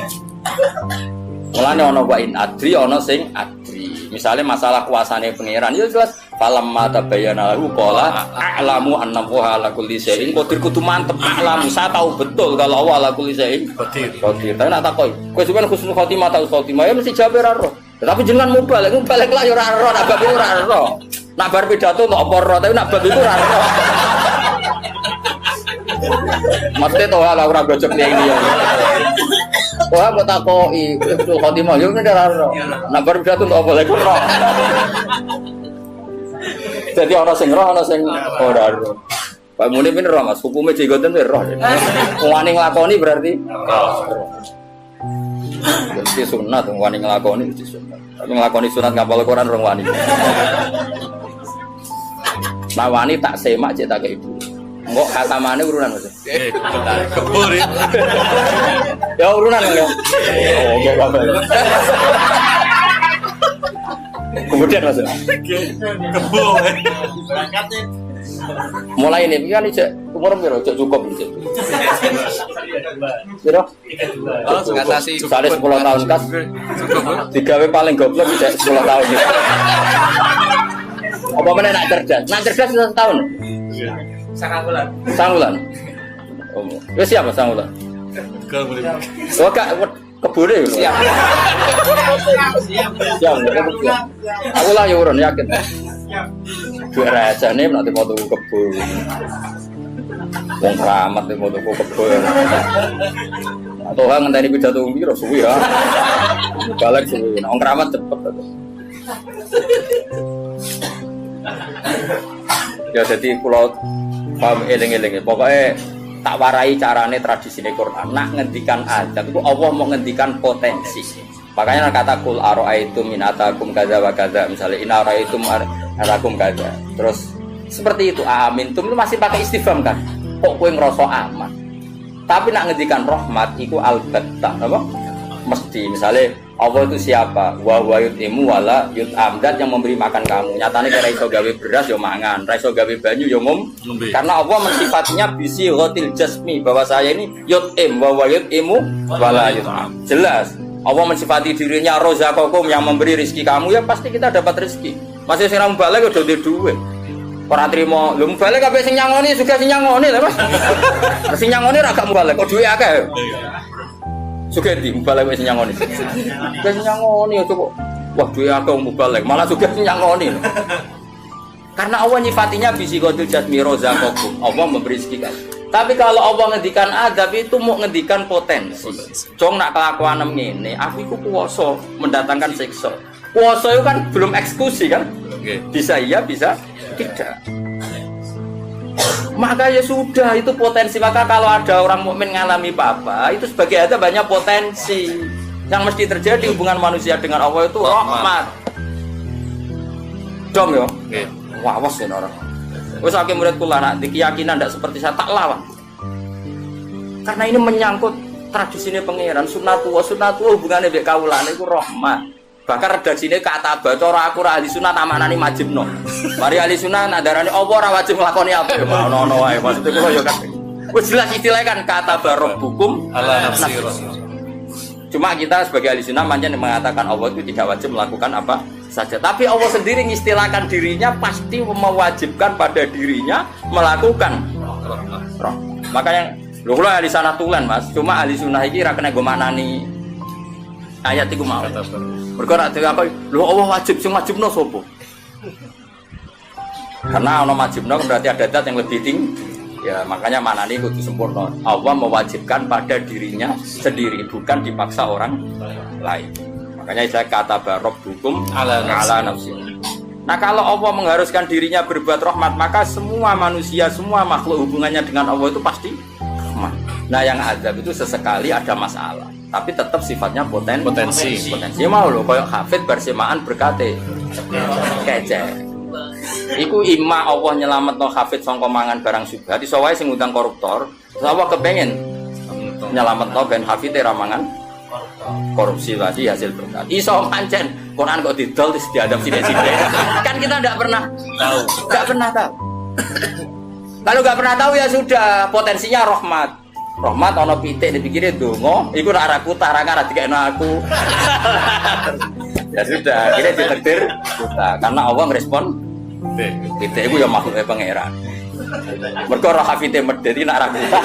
A: Mulane ana wa in adri ana sing adri. Misale masalah kuasane pangeran ya jelas falam mata bayana lahu qala a'lamu anna wa ala kulli syai'in qadir kudu mantep a'lamu saya tahu betul kalau Allah ala kulli syai'in qadir. Tapi nak takoki kowe sampeyan husnul khotimah ta khotimah ya mesti jawab ora roh. Tapi jenengan mubalek lah ya ora roh, nak bab iku ora roh. Nak bar pidato kok apa roh, tapi nak bab iku ora roh. Mesti to ala ora gojok ini ya. Wah, mbok takoki husnul khotimah yo ora roh. Nak bar pidato kok apa lek roh. Jadi ana sing roh, ana sing ora roh. Pak Muni pin roh Mas, hukume jenggoten roh. Wani nglakoni berarti Jadi sunat, wani ngelakoni itu sunat. Tapi ngelakoni sunat ngapal Quran orang wani. Nah wani tak semak cetak ke ibu. Enggak khatamane urunan Mas.
B: Kebur ya.
A: Ya urunan enggak. Oh enggak apa. Kemudian Mas.
B: Kebur.
A: Mulai ini kan ijek umur piro cukup iki. Piro?
B: Ngatasi
A: Sale 10 tahun kas. Digawe paling goblok ijek 10 tahun. Apa meneh nak cerdas? Nak cerdas 1 tahun.
B: Sangat
A: Sangulan. Oh. Wis siapa sangulan?
B: Kalau boleh.
A: Oh, Kak, Kebune siap. Siap. Aku lah ya urun yakin. Duit rajane nanti mau tuku kebun. Wong keramat mau tuku kebun. Atau ngenteni pidato piro suwi ya. Balik suwi. Wong keramat cepet. Ya jadi pulau paham eling-eling. Pokoknya tak warai carane tradisi Quran. Nak ngendikan azab itu Allah mau ngendikan potensi. Makanya kata kul aro'aitum min atakum kadza wa kadza, misalnya in aro'aitum atakum kadza. Terus seperti itu amintum itu masih pakai istifham kan. Kok kowe ngrasa aman. Tapi nak ngendikan rahmat iku albatta apa? Mesti misalnya Allah itu siapa? Wa yut'imu wala yut'am, dat yang memberi makan kamu. Nyatane kira iso gawe beras yo mangan, ra iso gawe banyu yo ngombe. Karena Allah mensifatinya bisi ghatil jasmi, bahwa saya ini yut'im wa yut'imu wala yut'am. Jelas. Allah mensifati dirinya rozaqakum, yang memberi rezeki kamu, ya pasti kita dapat rezeki. Masih sing ra balik udah duwe. Ora trimo, lho balik kabeh sing nyangoni juga sing nyangoni lho Mas. Sing nyangoni ra gak balik, kok duwe akeh. Suka di mubalek wis nyangoni. Wis nyangoni ya kok. Wah, duwe akeh mubalek, malah suka nyangoni. Karena Allah nyifatinya bisi qatil jasmi rozaqakum. Allah memberi rezeki. Tapi kalau Allah ngendikan azab itu mau ngendikan potensi. Jong nak kelakuan ngene, aku iku kuwasa mendatangkan siksa. Kuwasa itu kan belum eksekusi kan? Bisa iya, bisa tidak. Maka ya sudah, itu potensi. Maka kalau ada orang mukmin ngalami apa itu sebagai ada banyak potensi yang mesti terjadi. Hubungan manusia dengan Allah itu rahmat. Dom yo. Wawas ya orang. Wes akeh murid kula nak di keyakinan ndak seperti saya tak lawan. Karena ini menyangkut tradisine pangeran, sunnatullah hubungane mbek kawulane iku rahmat. Bahkan redaksine kata bacara aku ra ahli sunah tamaknani majibno. Mari ahli sunah nadarane apa ora wajib nglakoni apa ya ono wae. Maksud kula ya kan. Wis jelas istilahnya kan kata barabbukum ala nafsi. Cuma kita sebagai ahli sunnah pancen mengatakan Allah itu tidak wajib melakukan apa saja. Tapi Allah sendiri mengistilahkan dirinya pasti mewajibkan pada dirinya melakukan rahmat. Makanya lho kula ahli sanah tulen Mas. Cuma ahli sunnah iki ra kena go manani ayat iku mau. Mergo nek apa lho Allah wajib sing wajibno sapa? Karena ana wajibno berarti ada zat yang lebih tinggi. Ya makanya manani kudu sempurna. Allah mewajibkan pada dirinya sendiri, bukan dipaksa orang lain. Makanya saya kata barob hukum ala nafsi. Nah kalau Allah mengharuskan dirinya berbuat rahmat, maka semua manusia, semua makhluk hubungannya dengan Allah itu pasti rahmat. Nah yang azab itu sesekali ada masalah, tapi tetap sifatnya potensi. Mau loh, kayak hafid bersemaan berkate kece. Iku imma Allah nyelametno hafid sangka mangan barang syubhat, iso wae sing ngundang koruptor, Allah kepengen nyelametno ben hafid ra mangan korupsi tadi hasil berkat. Iso pancen Quran kok didol terus diadab sithik-sithik. Kan kita enggak pernah tahu. Kalau enggak pernah tahu ya sudah, potensinya rahmat. Rahmat ana pitik dipikire donga, iku ora aku tarang-tarang dikekno aku. Ya sudah, akhirnya ditakdir buta karena Allah ngerespon pitik iku ya makhluknya pangeran. Mergo roh hafite medheti nak ra buta.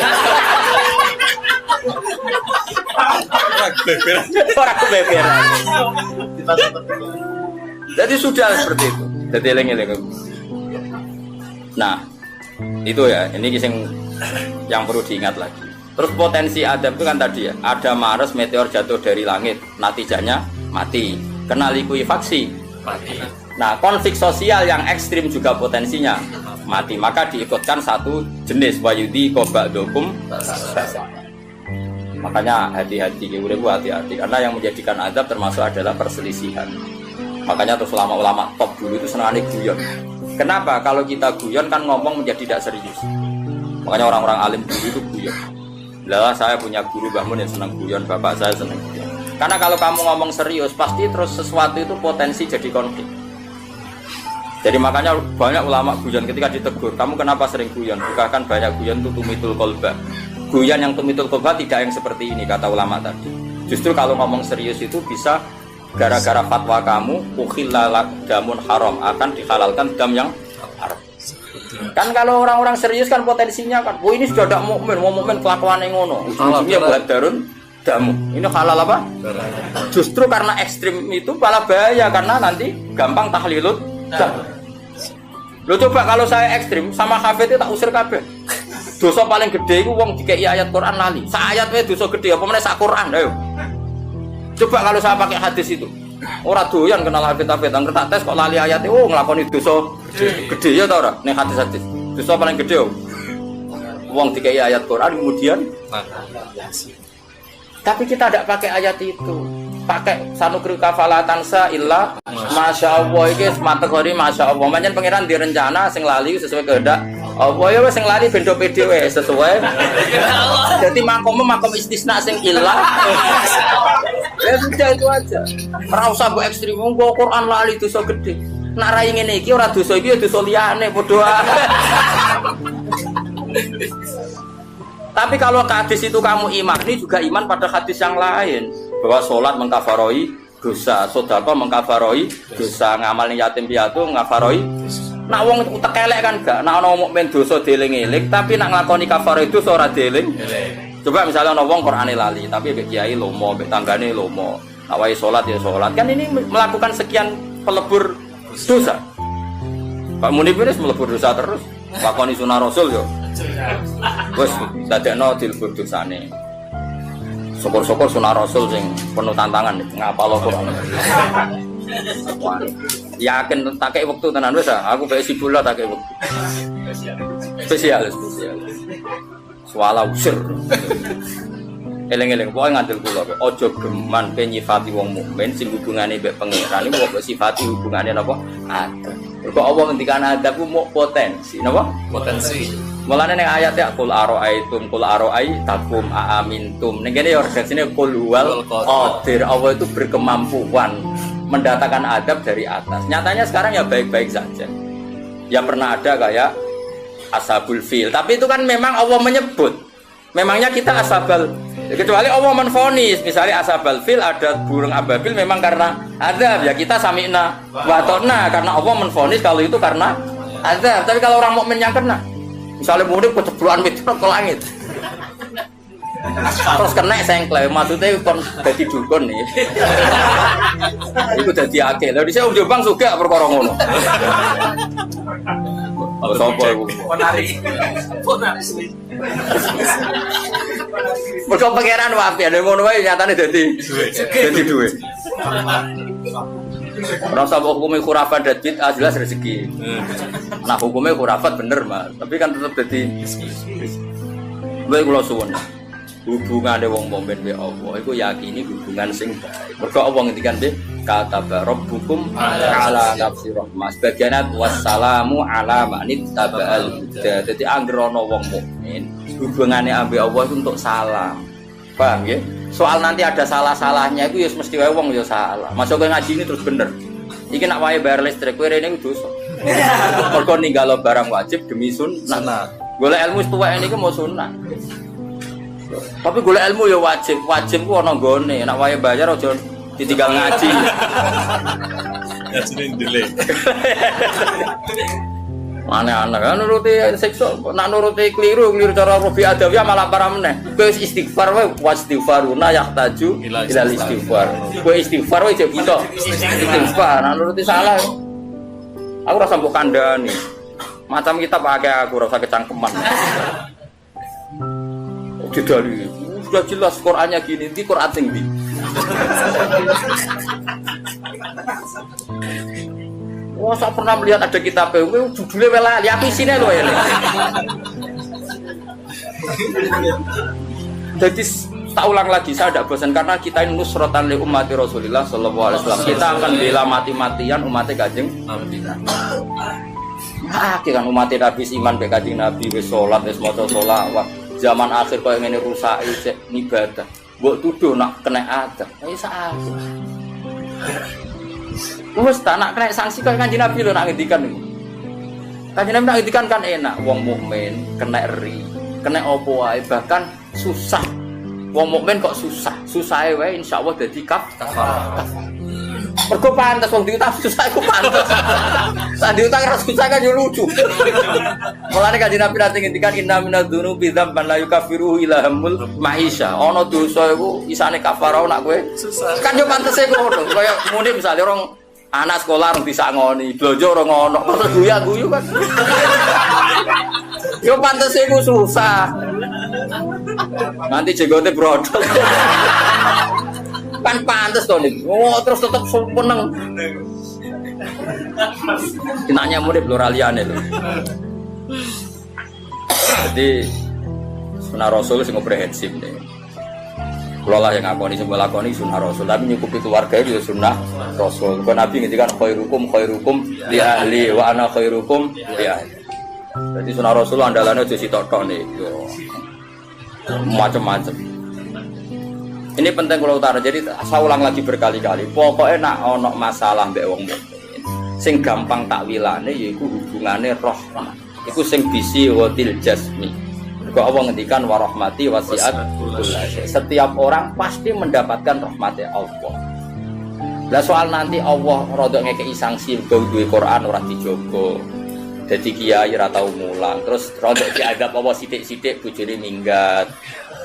A: Orang kebeberan. Jadi sudah seperti itu. Jadi eling-eling. Nah, itu ya. Ini yang perlu diingat lagi. Terus potensi adab itu kan tadi ya. Ada Mars meteor jatuh dari langit, natijanya mati. Kena likuifaksi, mati. Nah, konflik sosial yang ekstrim juga potensinya mati. Maka diikutkan satu jenis wayudi kobakdokum. Makanya hati-hati, hati-hati karena yang menjadikan adab termasuk adalah perselisihan. Makanya terus ulama-ulama top dulu itu senangnya guyon. Kenapa? Kalau kita guyon kan ngomong menjadi tidak serius. Makanya orang-orang alim dulu itu guyon. Lah saya punya guru Mbah Mun yang senang guyon, bapak saya senang guyon. Karena kalau kamu ngomong serius pasti terus sesuatu itu potensi jadi konflik. Jadi makanya banyak ulama guyon ketika ditegur, kamu kenapa sering guyon? Bukan banyak guyon itu tumitul kolba. Guyon yang tumitul kolba tidak yang seperti ini kata ulama tadi. Justru kalau ngomong serius itu bisa gara-gara fatwa kamu ukhillalak damun haram, akan dihalalkan dam yang haram. Kan kalau orang-orang serius kan potensinya kan, ini sudah tidak mukmin, mau mukmin kelakuan yang ngono. Ujung-ujungnya buat darun damu. Ini halal apa? Justru karena ekstrim itu malah bahaya karena nanti gampang tahlilut dam. Lo coba kalau saya ekstrim sama hafid itu tak usir kabeh. Dosa paling gede itu wong dikei ayat Quran lali. Sa ayat wae dosa gede apa meneh sak Quran ayo. Coba kalau saya pakai hadis itu. Ora doyan kenal hafid-hafid, angger tak tes kok lali ayate nglakoni dosa gede ya ta ora? Ning hadis-hadis. Dosa paling gede yo. Wong dikei ayat Quran kemudian tapi kita tidak pakai ayat itu. Pakai sanukri kafalatan sa illa masya Allah ini kategori masya Allah. Macam pangeran direncana sing lali sesuai kehendak Allah ya sing lali bendo PDW sesuai. Jadi makom istisna sing illa. Ya sudah itu aja. Ora usah mbok ekstrem wong Quran lali dosa gede. Nak rai ngene iki ora dosa iki ya dosa liyane padha ae. Tapi kalau ke hadis itu kamu imani juga iman pada hadis yang lain bahwa sholat mengkafaroi dosa, sedekah mengkafaroi dosa, ngamal yatim piatu mengkafaroi. Nak wong tekelek kan gak, nak ana mukmin dosa dieling-eling, tapi nak nglakoni kafaroi dosa ora dieling. Coba misalnya ana wong Qur'ane lali, tapi mbek kiai lomo, mbek tanggane lomo. Nak wae salat ya salat. Kan ini melakukan sekian pelebur dosa. Pak Munib wis melebur dosa terus. Lakoni sunah Rasul yo. Wes dadekno dilebur dosane. Syukur-syukur sunah Rasul sing penuh tantangan ngapal Quran. Yakin tak kei wektu tenan wis aku bae sibula tak kei wektu. Spesial. Swala usir. Eleng-eleng pokoke ngandel kula aja geman pe nyifati wong mukmin sing hubungane mbek pangeran iku kok sifati hubungane napa? Ada. Kok Allah ngendikan ada ku mau potensi napa? Potensi. Mulane ning ayat ya qul araaitum qul araitakum aamintum. Ning kene ya redaksine qul huwal qadir. Allah itu berkemampuan mendatangkan adab dari atas. Nyatanya sekarang ya baik-baik saja. Ya pernah ada kayak ashabul fil, tapi itu kan memang Allah menyebut. Memangnya kita ashabal, kecuali Allah menvonis, misalnya ashabal fil ada burung ababil memang karena adab, ya kita sami'na wa ta'na karena Allah menvonis kalau itu karena adab. Tapi kalau orang mukmin yang kena, misalnya murid kecebloan mitrok ke langit, terus kena sengklek, maksudnya kon jadi dukun nih, itu jadi akil. Lalu saya udah bang suka perkara ngono. Sopo iku?
B: Ponari.
A: Mergo pangeran wae ada ngono wae nyatane dadi duwe. Rasa hukumnya khurafat dan bid'ah jelas rezeki. Nah hukumnya khurafat bener mah, tapi kan tetap dadi bae kula suwun. Hubungane wong mukmin be Allah iku yakini hubungan sing baik. Mergo Allah ngendikan be kata rabbukum ala nafsi rahmah. Sebagian wassalamu ala manit tabal huda. Dadi anggere ana wong mukmin hubungane ambek Allah itu untuk salam. Paham nggih? Soal nanti ada salah-salahnya itu ya mesti wae wong ya salah. Masuk ke ngaji ini terus bener. Iki nak wae bayar listrik kowe rene dosa. Mergo ninggalo barang wajib demi sunnah. Golek ilmu tuwek niku mau sunnah. Tapi golek ilmu ya wajib ku ana nggone. Nek wae bayar aja ditinggal ngaji.
B: Ngajine ndele.
A: Aneh-aneh kan nuruti seksual, nak nuruti keliru cara Robi Adawiyah malah parah meneh. Kowe istighfar wae wastighfaruna yahtaju ila istighfar. Kowe istighfar wae jek kita. Istighfar, nak nuruti salah. Aku rasa mbok kandhani. Macam kita pakai aku rasa kecangkeman. Didali, sudah jelas Qur'annya gini, di Qur'an tinggi. Wah, saya pernah melihat ada kitab judulnya welali, aku isinya loh ini. Jadi tak ulang lagi, saya tidak bosan karena kita ini nusratan li ummati Rasulillah sallallahu alaihi wasallam. Kita akan bela mati-matian umatnya Kanjeng Nabi. Nah, kan umatnya Nabi iman be Kanjeng Nabi, wis salat, wis maca sholawat. Zaman akhir kau yang ini rusak ibadah, buat tuduh nak kena adab, bisa aja. Terus tak nak kena sanksi kau Kanjeng Nabi lo nak ngendikan ni. Kanjeng Nabi nak ngendikan kan enak, wong mukmin kena eri, kena opo wae bahkan susah. Wong mukmin kok susah wae insya Allah jadi kafar. Mergo pantes wong diutang susah iku pantes. Sak diutang ra susah kan yo lucu. Mulane kanjeng Nabi nate ngendikan inna minadz-dzunubi dzamban la yukaffiruhu ila hamul maisha. Ana dosa iku isane kafarah nak kowe.
B: Susah.
A: Kan yo pantese ngono. Kaya muni misale orang anak sekolah orang disangoni, blonjo orang ngono, terus guyu kan. Yo pantese iku susah. Nanti jenggote brodol. Kan pantes to nih. Oh, terus tetep seneng. Kenanya murid pluraliane lho. Jadi sunah Rasul sing komprehensif nih. Kula lah yang ngakoni sing lakoni sunah Rasul, tapi nyukupi keluarga itu sunah Rasul. Kok Nabi ngendikan khairukum li ahli wa ana khairukum li ahli. Jadi sunah Rasul andalane aja sitok-tok nih. Macam-macam. Ini penting kalau utara. Jadi saya ulang lagi berkali-kali. Pokoknya nak ono masalah mbek wong mukmin. Sing gampang takwilane yaiku hubungane rahmah. Iku sing bisi watil jasmi. Kok Allah ngendikan warahmati wasiat kullasyai. Setiap orang pasti mendapatkan rahmatnya Allah. Lah soal nanti Allah rodok ngekeki sanksi duwe Quran ora dijogo. Dadi kiai ora tau mulang. Terus rodok diadab Allah sithik-sithik bojone minggat.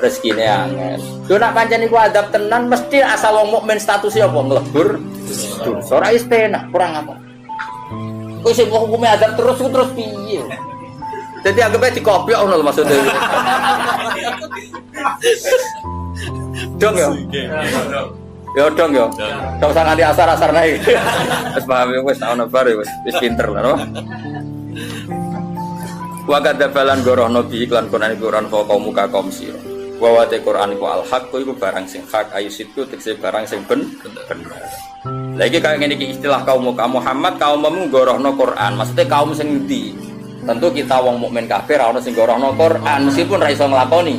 A: Rezekine angel. Yo nak pancen iku adab tenan mesti asal wong mukmin statusnya apa mlebur. Ora istenak, kurang apa. Kowe sing hukume adab terus piye? Dadi anggap dikopiok ngono lho maksudnya. Dong yo. Yo dong yo. Enggak usah nganti asar-asar naik. Wis paham wis ana bar wis pinter lho. Wa kadzabalan gorohno bi iklan Quran kaum muka kaum sira. Wa te Quran iku al-haq iku barang sing hak ayu situ tekse barang sing bener. Lagi kaya ngene iki istilah kaum Muhammad kaummu gorohno Quran, maksudnya kaum sing endi? Tentu kita wong mukmin kafir ora ono sing gorohno Quran, meskipun ra iso nglakoni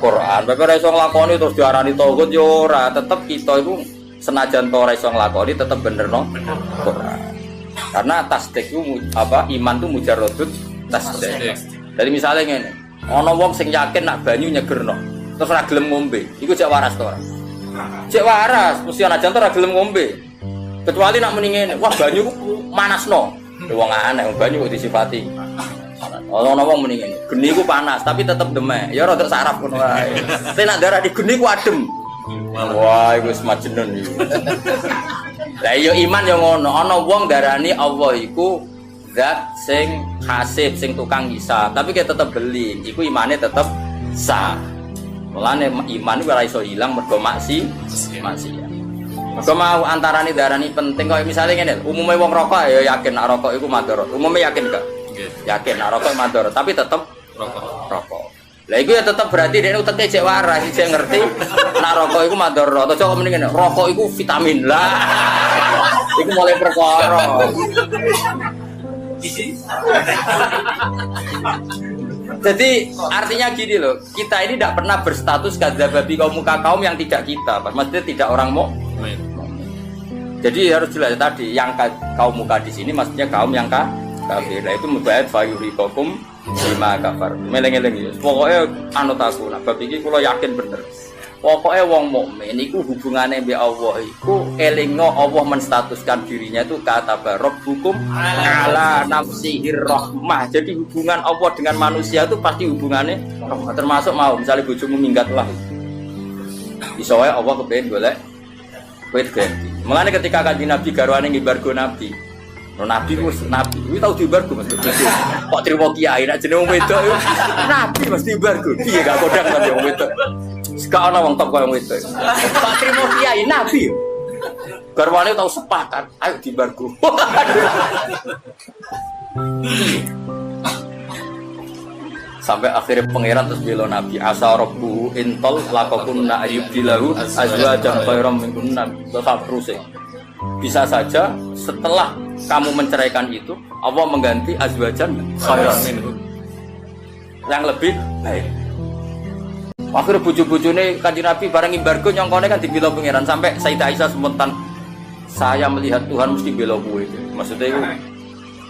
A: Quran. Bapak ra iso nglakoni terus diarani tauhid yo ora, tetep kita iku senajan to ora iso nglakoni tetep benerno Quran. Karena tasdik itu apa iman itu mujarradut tasdik. Jadi misalnya ngene, ana wong sing yakin nak banyu nyegerno, terus ora gelem ngombe, iku cek waras to ora? Cek waras, mesti ana jantung ora gelem ngombe. Kecuali nak muni ngene, wah banyu manasno. Wong aneh banyu kok disifati. Ana wong muni ngene, geni ku panas tapi tetep demek. Ya rada saraf ngono wae. Tapi nak darah di geni ku adem. Wah, iku wis majnun iki. Lah iya iman yo ngono, ana wong darani Allah iku zat sing hasib, sing tukang hisab, tapi kita tetep beli, iku imane tetep sah. Mulane iman iku ora iso ilang mergo maksiat. Mergo mau antarane darani penting kok misale ngene, umume wong rokok ya yakin nek rokok iku madharat. Umume yakin gak? Yakin nek rokok madharat, tapi tetep rokok. Lah iku ya tetep berarti dhekne uteke cek waras, cek ngerti nek rokok iku madharat. Aja kok mending ngene, rokok iku vitamin lah. Iku mulai perkara. Jadi artinya gini loh, kita ini tidak pernah berstatus kadzababi kaum muka kaum yang tidak kita, maksudnya tidak orang mukmin. Jadi harus jelas tadi yang kaum muka di sini maksudnya kaum yang kafir. Nah itu mubahat fayuriqakum bima kafar. Meleng-eleng ya. Pokoknya anut aku, nah bab iki kula yakin bener. Pokoknya wong mukmin iku hubungannya mbek Allah iku elingno Allah menstatuskan dirinya itu kata rabbukum ala nafsihir rahmah. Jadi hubungan Allah dengan manusia itu pasti hubungannya termasuk mau misalnya bojomu minggat lah. Iso wae Allah kepengin golek kowe ganti. Mulane ketika kanjeng Nabi garwane ngibargo Nabi. Nabi wis nabi, kuwi tau dibargo Mas. Kok trimo kiai nek jeneng wedok Nabi mesti dibargo. Piye gak kodang kan wong wedok. Sekarang orang top kau yang itu. Pak Trimo Kiai Nabi. Garwane tahu sepakat. Ayo dibargo. Sampai akhirnya pangeran terus bela Nabi. Asa Rabbuhu intol lakokunna ayyubdilahu azwajan khairam minkunna. Terus bisa saja setelah kamu menceraikan itu Allah mengganti azwajan khairam minhun yang lebih baik. Akhirnya bucu-bucune kanjeng Nabi bareng embargo nyongkone kan dibela pangeran sampai Sayyidah Aisyah spontan saya melihat Tuhan mesti bela kowe. Maksudnya itu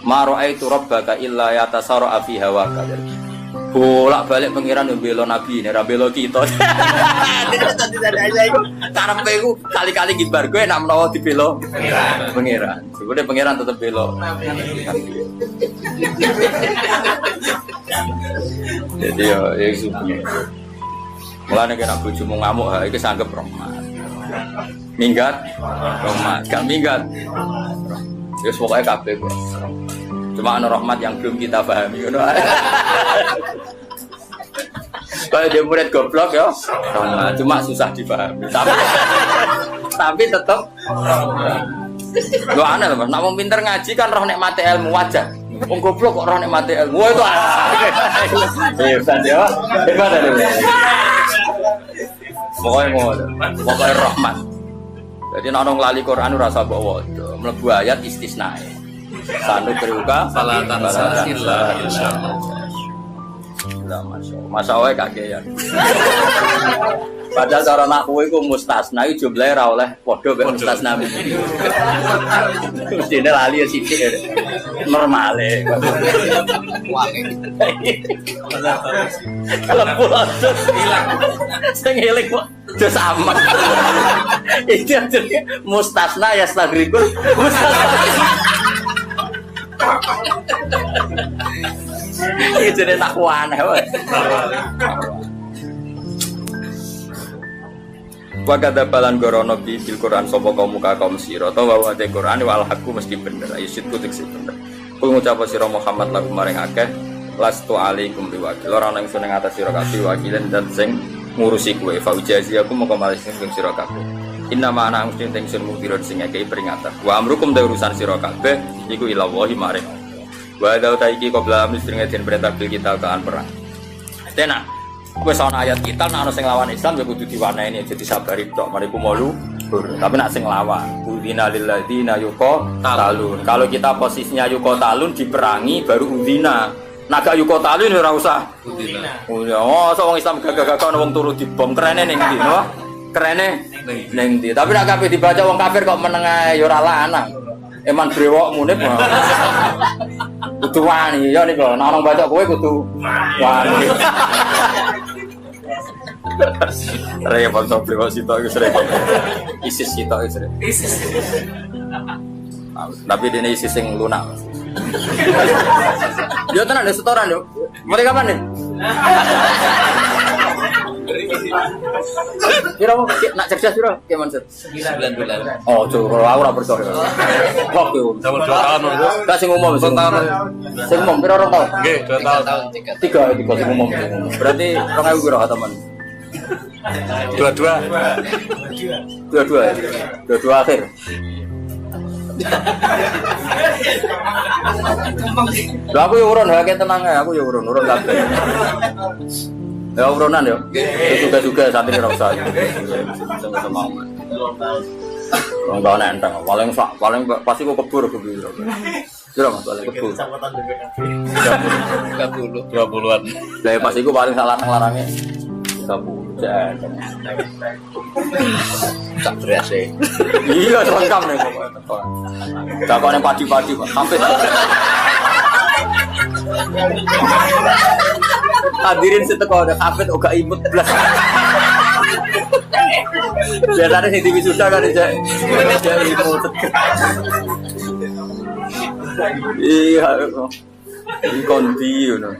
A: ma ra'aitu rabbaka illa yatasarra fi hawaka. bolak-balik pangeran yo bela nabi nek ra bela kita. Karepe iku kali-kali gibar gue nek menawa dibela pangeran. Sebenarnya pangeran tetep bela. Jadi ya subuh. Mulane kena bojomu ngamuk ha iki sanggep rahmat. Minggat rahmat, gak minggat. Wis pokoke kabeh kok. Cuma ana rahmat yang belum kita pahami ngono. Kalau dia murid goblok ya, rahmat cuma susah dipahami. Tapi tetap lo aneh loh, nak mau pinter ngaji kan roh nikmati ilmu wajar. Wong goblok kok roh nikmati ilmu itu hebat ya, hebat ada. Pokoknya rahmat. Jadi nonong lali Quran rasa bawa, melebu ayat istisna. Sanu beruka,
B: Salatan illa insyaallah.
A: Masa wae kakean. Padahal cara nak kowe iku mustasna iki jumlahe ra oleh padha mek mustasna. Mestine lali ya sithik. Normale. Kalau pulang hilang. Sing eling kok do sama. Iki jenenge mustasna ya stagrikul. Iki jenenge takwa aneh wae. Wa kadzabalan gorono bil Quran sapa kaum muka kaum sira ta wa te Quran wal haqqu mesti bener ayo situ tekse bener kul ngucap sira Muhammad lagu maring akeh lastu alaikum biwakil ora ana ingsun ing atas sira kabeh wakilen dan sing ngurusi kowe fa ujazi aku moko malis ing sira kabeh inna ma ana mesti ingsun muktirun sing akeh peringatan wa amrukum ta urusan sira kabeh iku ilawahi maring wa da iki qabla amri den perintah bil kita kaan perang tenan. Wes ana ayat kita nek ana sing lawan Islam ya kudu diwarnani jadi sabari tok mariku malu. Tapi nek sing lawan udina lil ladina yuqatalun. Kalau kita posisinya yuqatalun diperangi baru udina. Naga yuqatalun ora usah udina. Oh, so wong Islam gagah-gagah ana wong turu dibom kerene ning ndi no? Kerene ning ndi. Tapi nek kabeh dibaca wong kafir kok meneng ae ya ora lanang. Eman brewokmu nek. Kudu wani ya niku. Nek orang baca kowe kudu wani. Repot sok brewok sitok iku repot. ISIS sitok iku repot. ISIS. Tapi dene ISIS sing lunak. Yo tenan setoran yo. Mulai kapan nih? Kira mau nak cerdas kira keman set
B: 9 bulan.
A: Oh, cukup aku ora percaya. Oke.
B: Tahun 2 tahun.
A: Enggak sing umum sing tahun. Sing umum pira orang tahun?
B: Nggih, 2 tahun.
A: 3 sing umum. Berarti 2000 kira teman.
B: Dua-dua
A: akhir. Lah aku yo urun hake tenang ae, aku yo urun kabeh. Ya urunan yo. Juga santri ora usah. Sama-sama. Enggak ana enteng, paling pasti kok kebur. Kira Mas paling kebur.
B: 20-an.
A: Lah pas iku paling salah larangnya 30.
B: Tak berasa.
A: Iya, lengkap nih kok. Dakone padi-padi kok. Sampai hadirin seteko ada kafet oga imut blas. Biasanya sing diwisuda kan aja. Iya. Ini kondi ngono.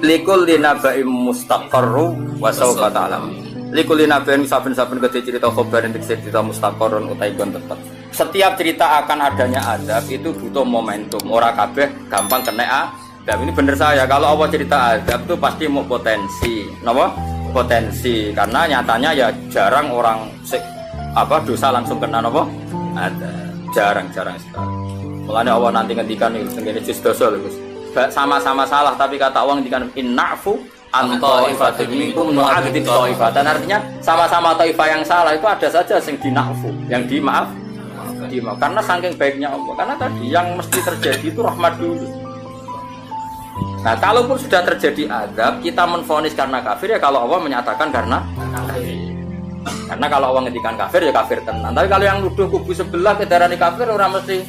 A: Likul linabai mustaqarru wa sawfa ta'lam. Likul linabai saben-saben gede cerita khabar entek cerita mustaqarrun utai kon tetep. Setiap cerita akan adanya adab itu butuh momentum. Ora kabeh gampang kena adab. Ini bener saya. Kalau Allah cerita adab itu pasti mau potensi. Napa? Potensi. Karena nyatanya ya jarang orang dosa langsung kena napa? Adab. Jarang sekali. Mulanya Allah nanti ngendikan itu ngene jus dosa lho Gus. Sama-sama salah tapi kata Allah ngendikan innafu an taifatin minkum nu'adzib taifatan. Artinya sama-sama taifah yang salah itu ada saja yang dinafu, yang dimaaf. Karena saking baiknya Allah. Karena tadi yang mesti terjadi itu rahmat dulu. Nah, kalaupun sudah terjadi azab, kita menvonis karena kafir ya kalau Allah menyatakan karena kafir. Karena kalau Allah ngendikan kafir ya kafir tenan. Tapi kalau yang nuduh kubu sebelah kedarani kafir orang mesti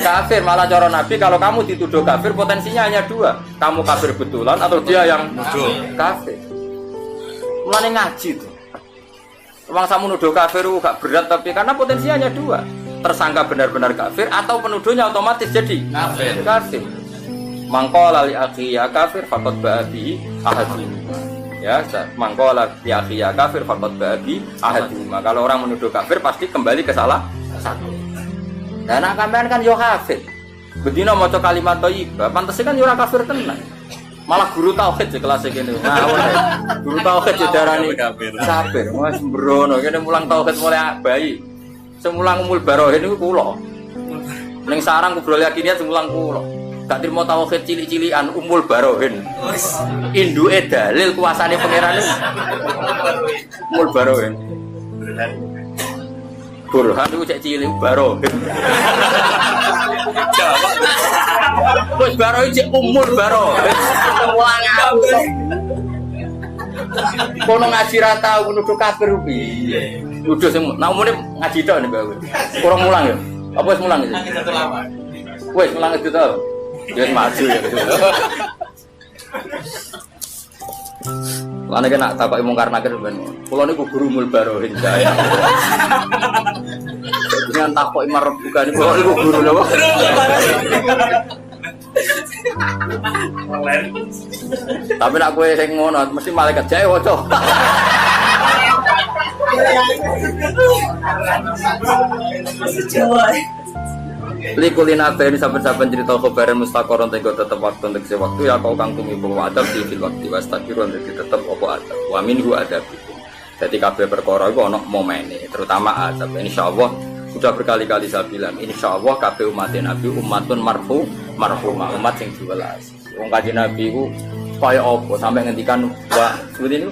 A: kafir. Malah cara Nabi kalau kamu dituduh kafir potensinya hanya dua. Kamu kafir betulan atau dia yang kafir. Mulane ngaji tuh. Emang kamu nuduh kafir gak berat tapi karena potensinya hanya dua. Tersangka benar-benar kafir atau penuduhnya otomatis jadi kafir. Mangqala li akhi ya kafir faqad ba'i ahadun. Ya, mangqala li akhi ya kafir faqad ba'i ahadun. Kalau orang menuduh kafir pasti kembali ke salah satu. Dan sampean kan yo kafir. Bedino maca kalimat thayyibah, pantese kan yo ora kafir tenan. Malah guru tauhid di kelas iki. Guru tauhid didarani kafir. Wes sembrono kene mulang tauhid mulai bayi. Semulang umul barohin niku kula. Ning sarang kubrol yakiniyat semulang kula. Gak trimo tauhid cilik-cilikan umul barohin. Induke dalil kuasane pangeran umul barohin. Burhan itu cek cilik barohin. Wis barohin cek umul barohin. Mulang aku. Kono ngaji ra tau nuduh kafir piye. Nuduh sing nak umune ngaji tok nek kowe. Kurang mulang ya. Apa wis mulang iki? Wis mulang itu to. Ya maju ya. Lane kena takoki mungkar nakir ben. Kula niku guru mul barohin saya. Dengan takoki marep bukan kula niku guru napa? Tapi nak kowe sing ngono mesti malaikat jae waca. Likulina ini saben-saben cerita khabaran mustaqoron tenggo tetep waktu untuk sewaktu ya kau kang tumi bawa adab di fil waktu wastaqiron jadi tetep apa adab wa minhu adab. Jadi kabeh perkara iku ana momene terutama adab. Insyaallah sudah berkali-kali saya bilang insyaallah kabeh umat Nabi umatun marhumah umat sing diwelas. Wong kanjeng Nabi iku kaya apa sampai ngendikan wa seperti ini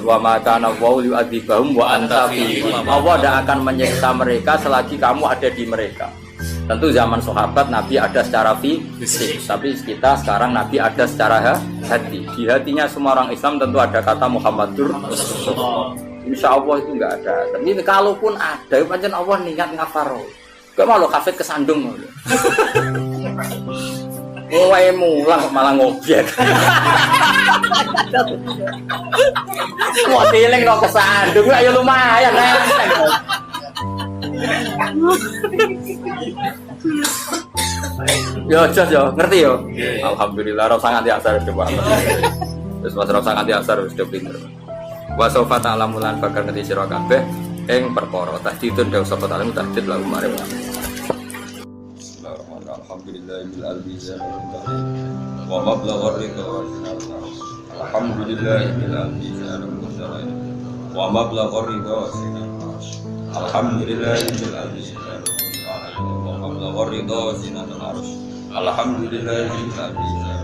A: wa makana wa yu'adzibahum wa anta fihim. Allah tidak akan menyiksa mereka selagi kamu ada di mereka. Tentu zaman sahabat Nabi ada secara fisik, tapi kita sekarang Nabi ada secara hati. Di hatinya semua orang Islam tentu ada kata Muhammadur Rasulullah. Insya Allah itu enggak ada. Tapi kalaupun ada, pancen Allah niat ngafaro. Gak malu kafir kesandung. Wae mulang kok malah ngobyek. Wah, tiling no kesandung ayo lumayan nenteng. Yo jos yo, ngerti yo. Alhamdulillah ora sangat asar coba. Wis ora sangat asar wis pinter. Wa sawfa ta'lamu lan bakal ngerti sira kabeh ing perkara tahdidun dawu sapa ta'lamu tahdid lagu mare. Alhamdulillahil azizil wa mablagh ridha alhamdulillahil azizil wa mablagh ridha alhamdulillahil azizil wa mablagh ridha alhamdulillahil azizil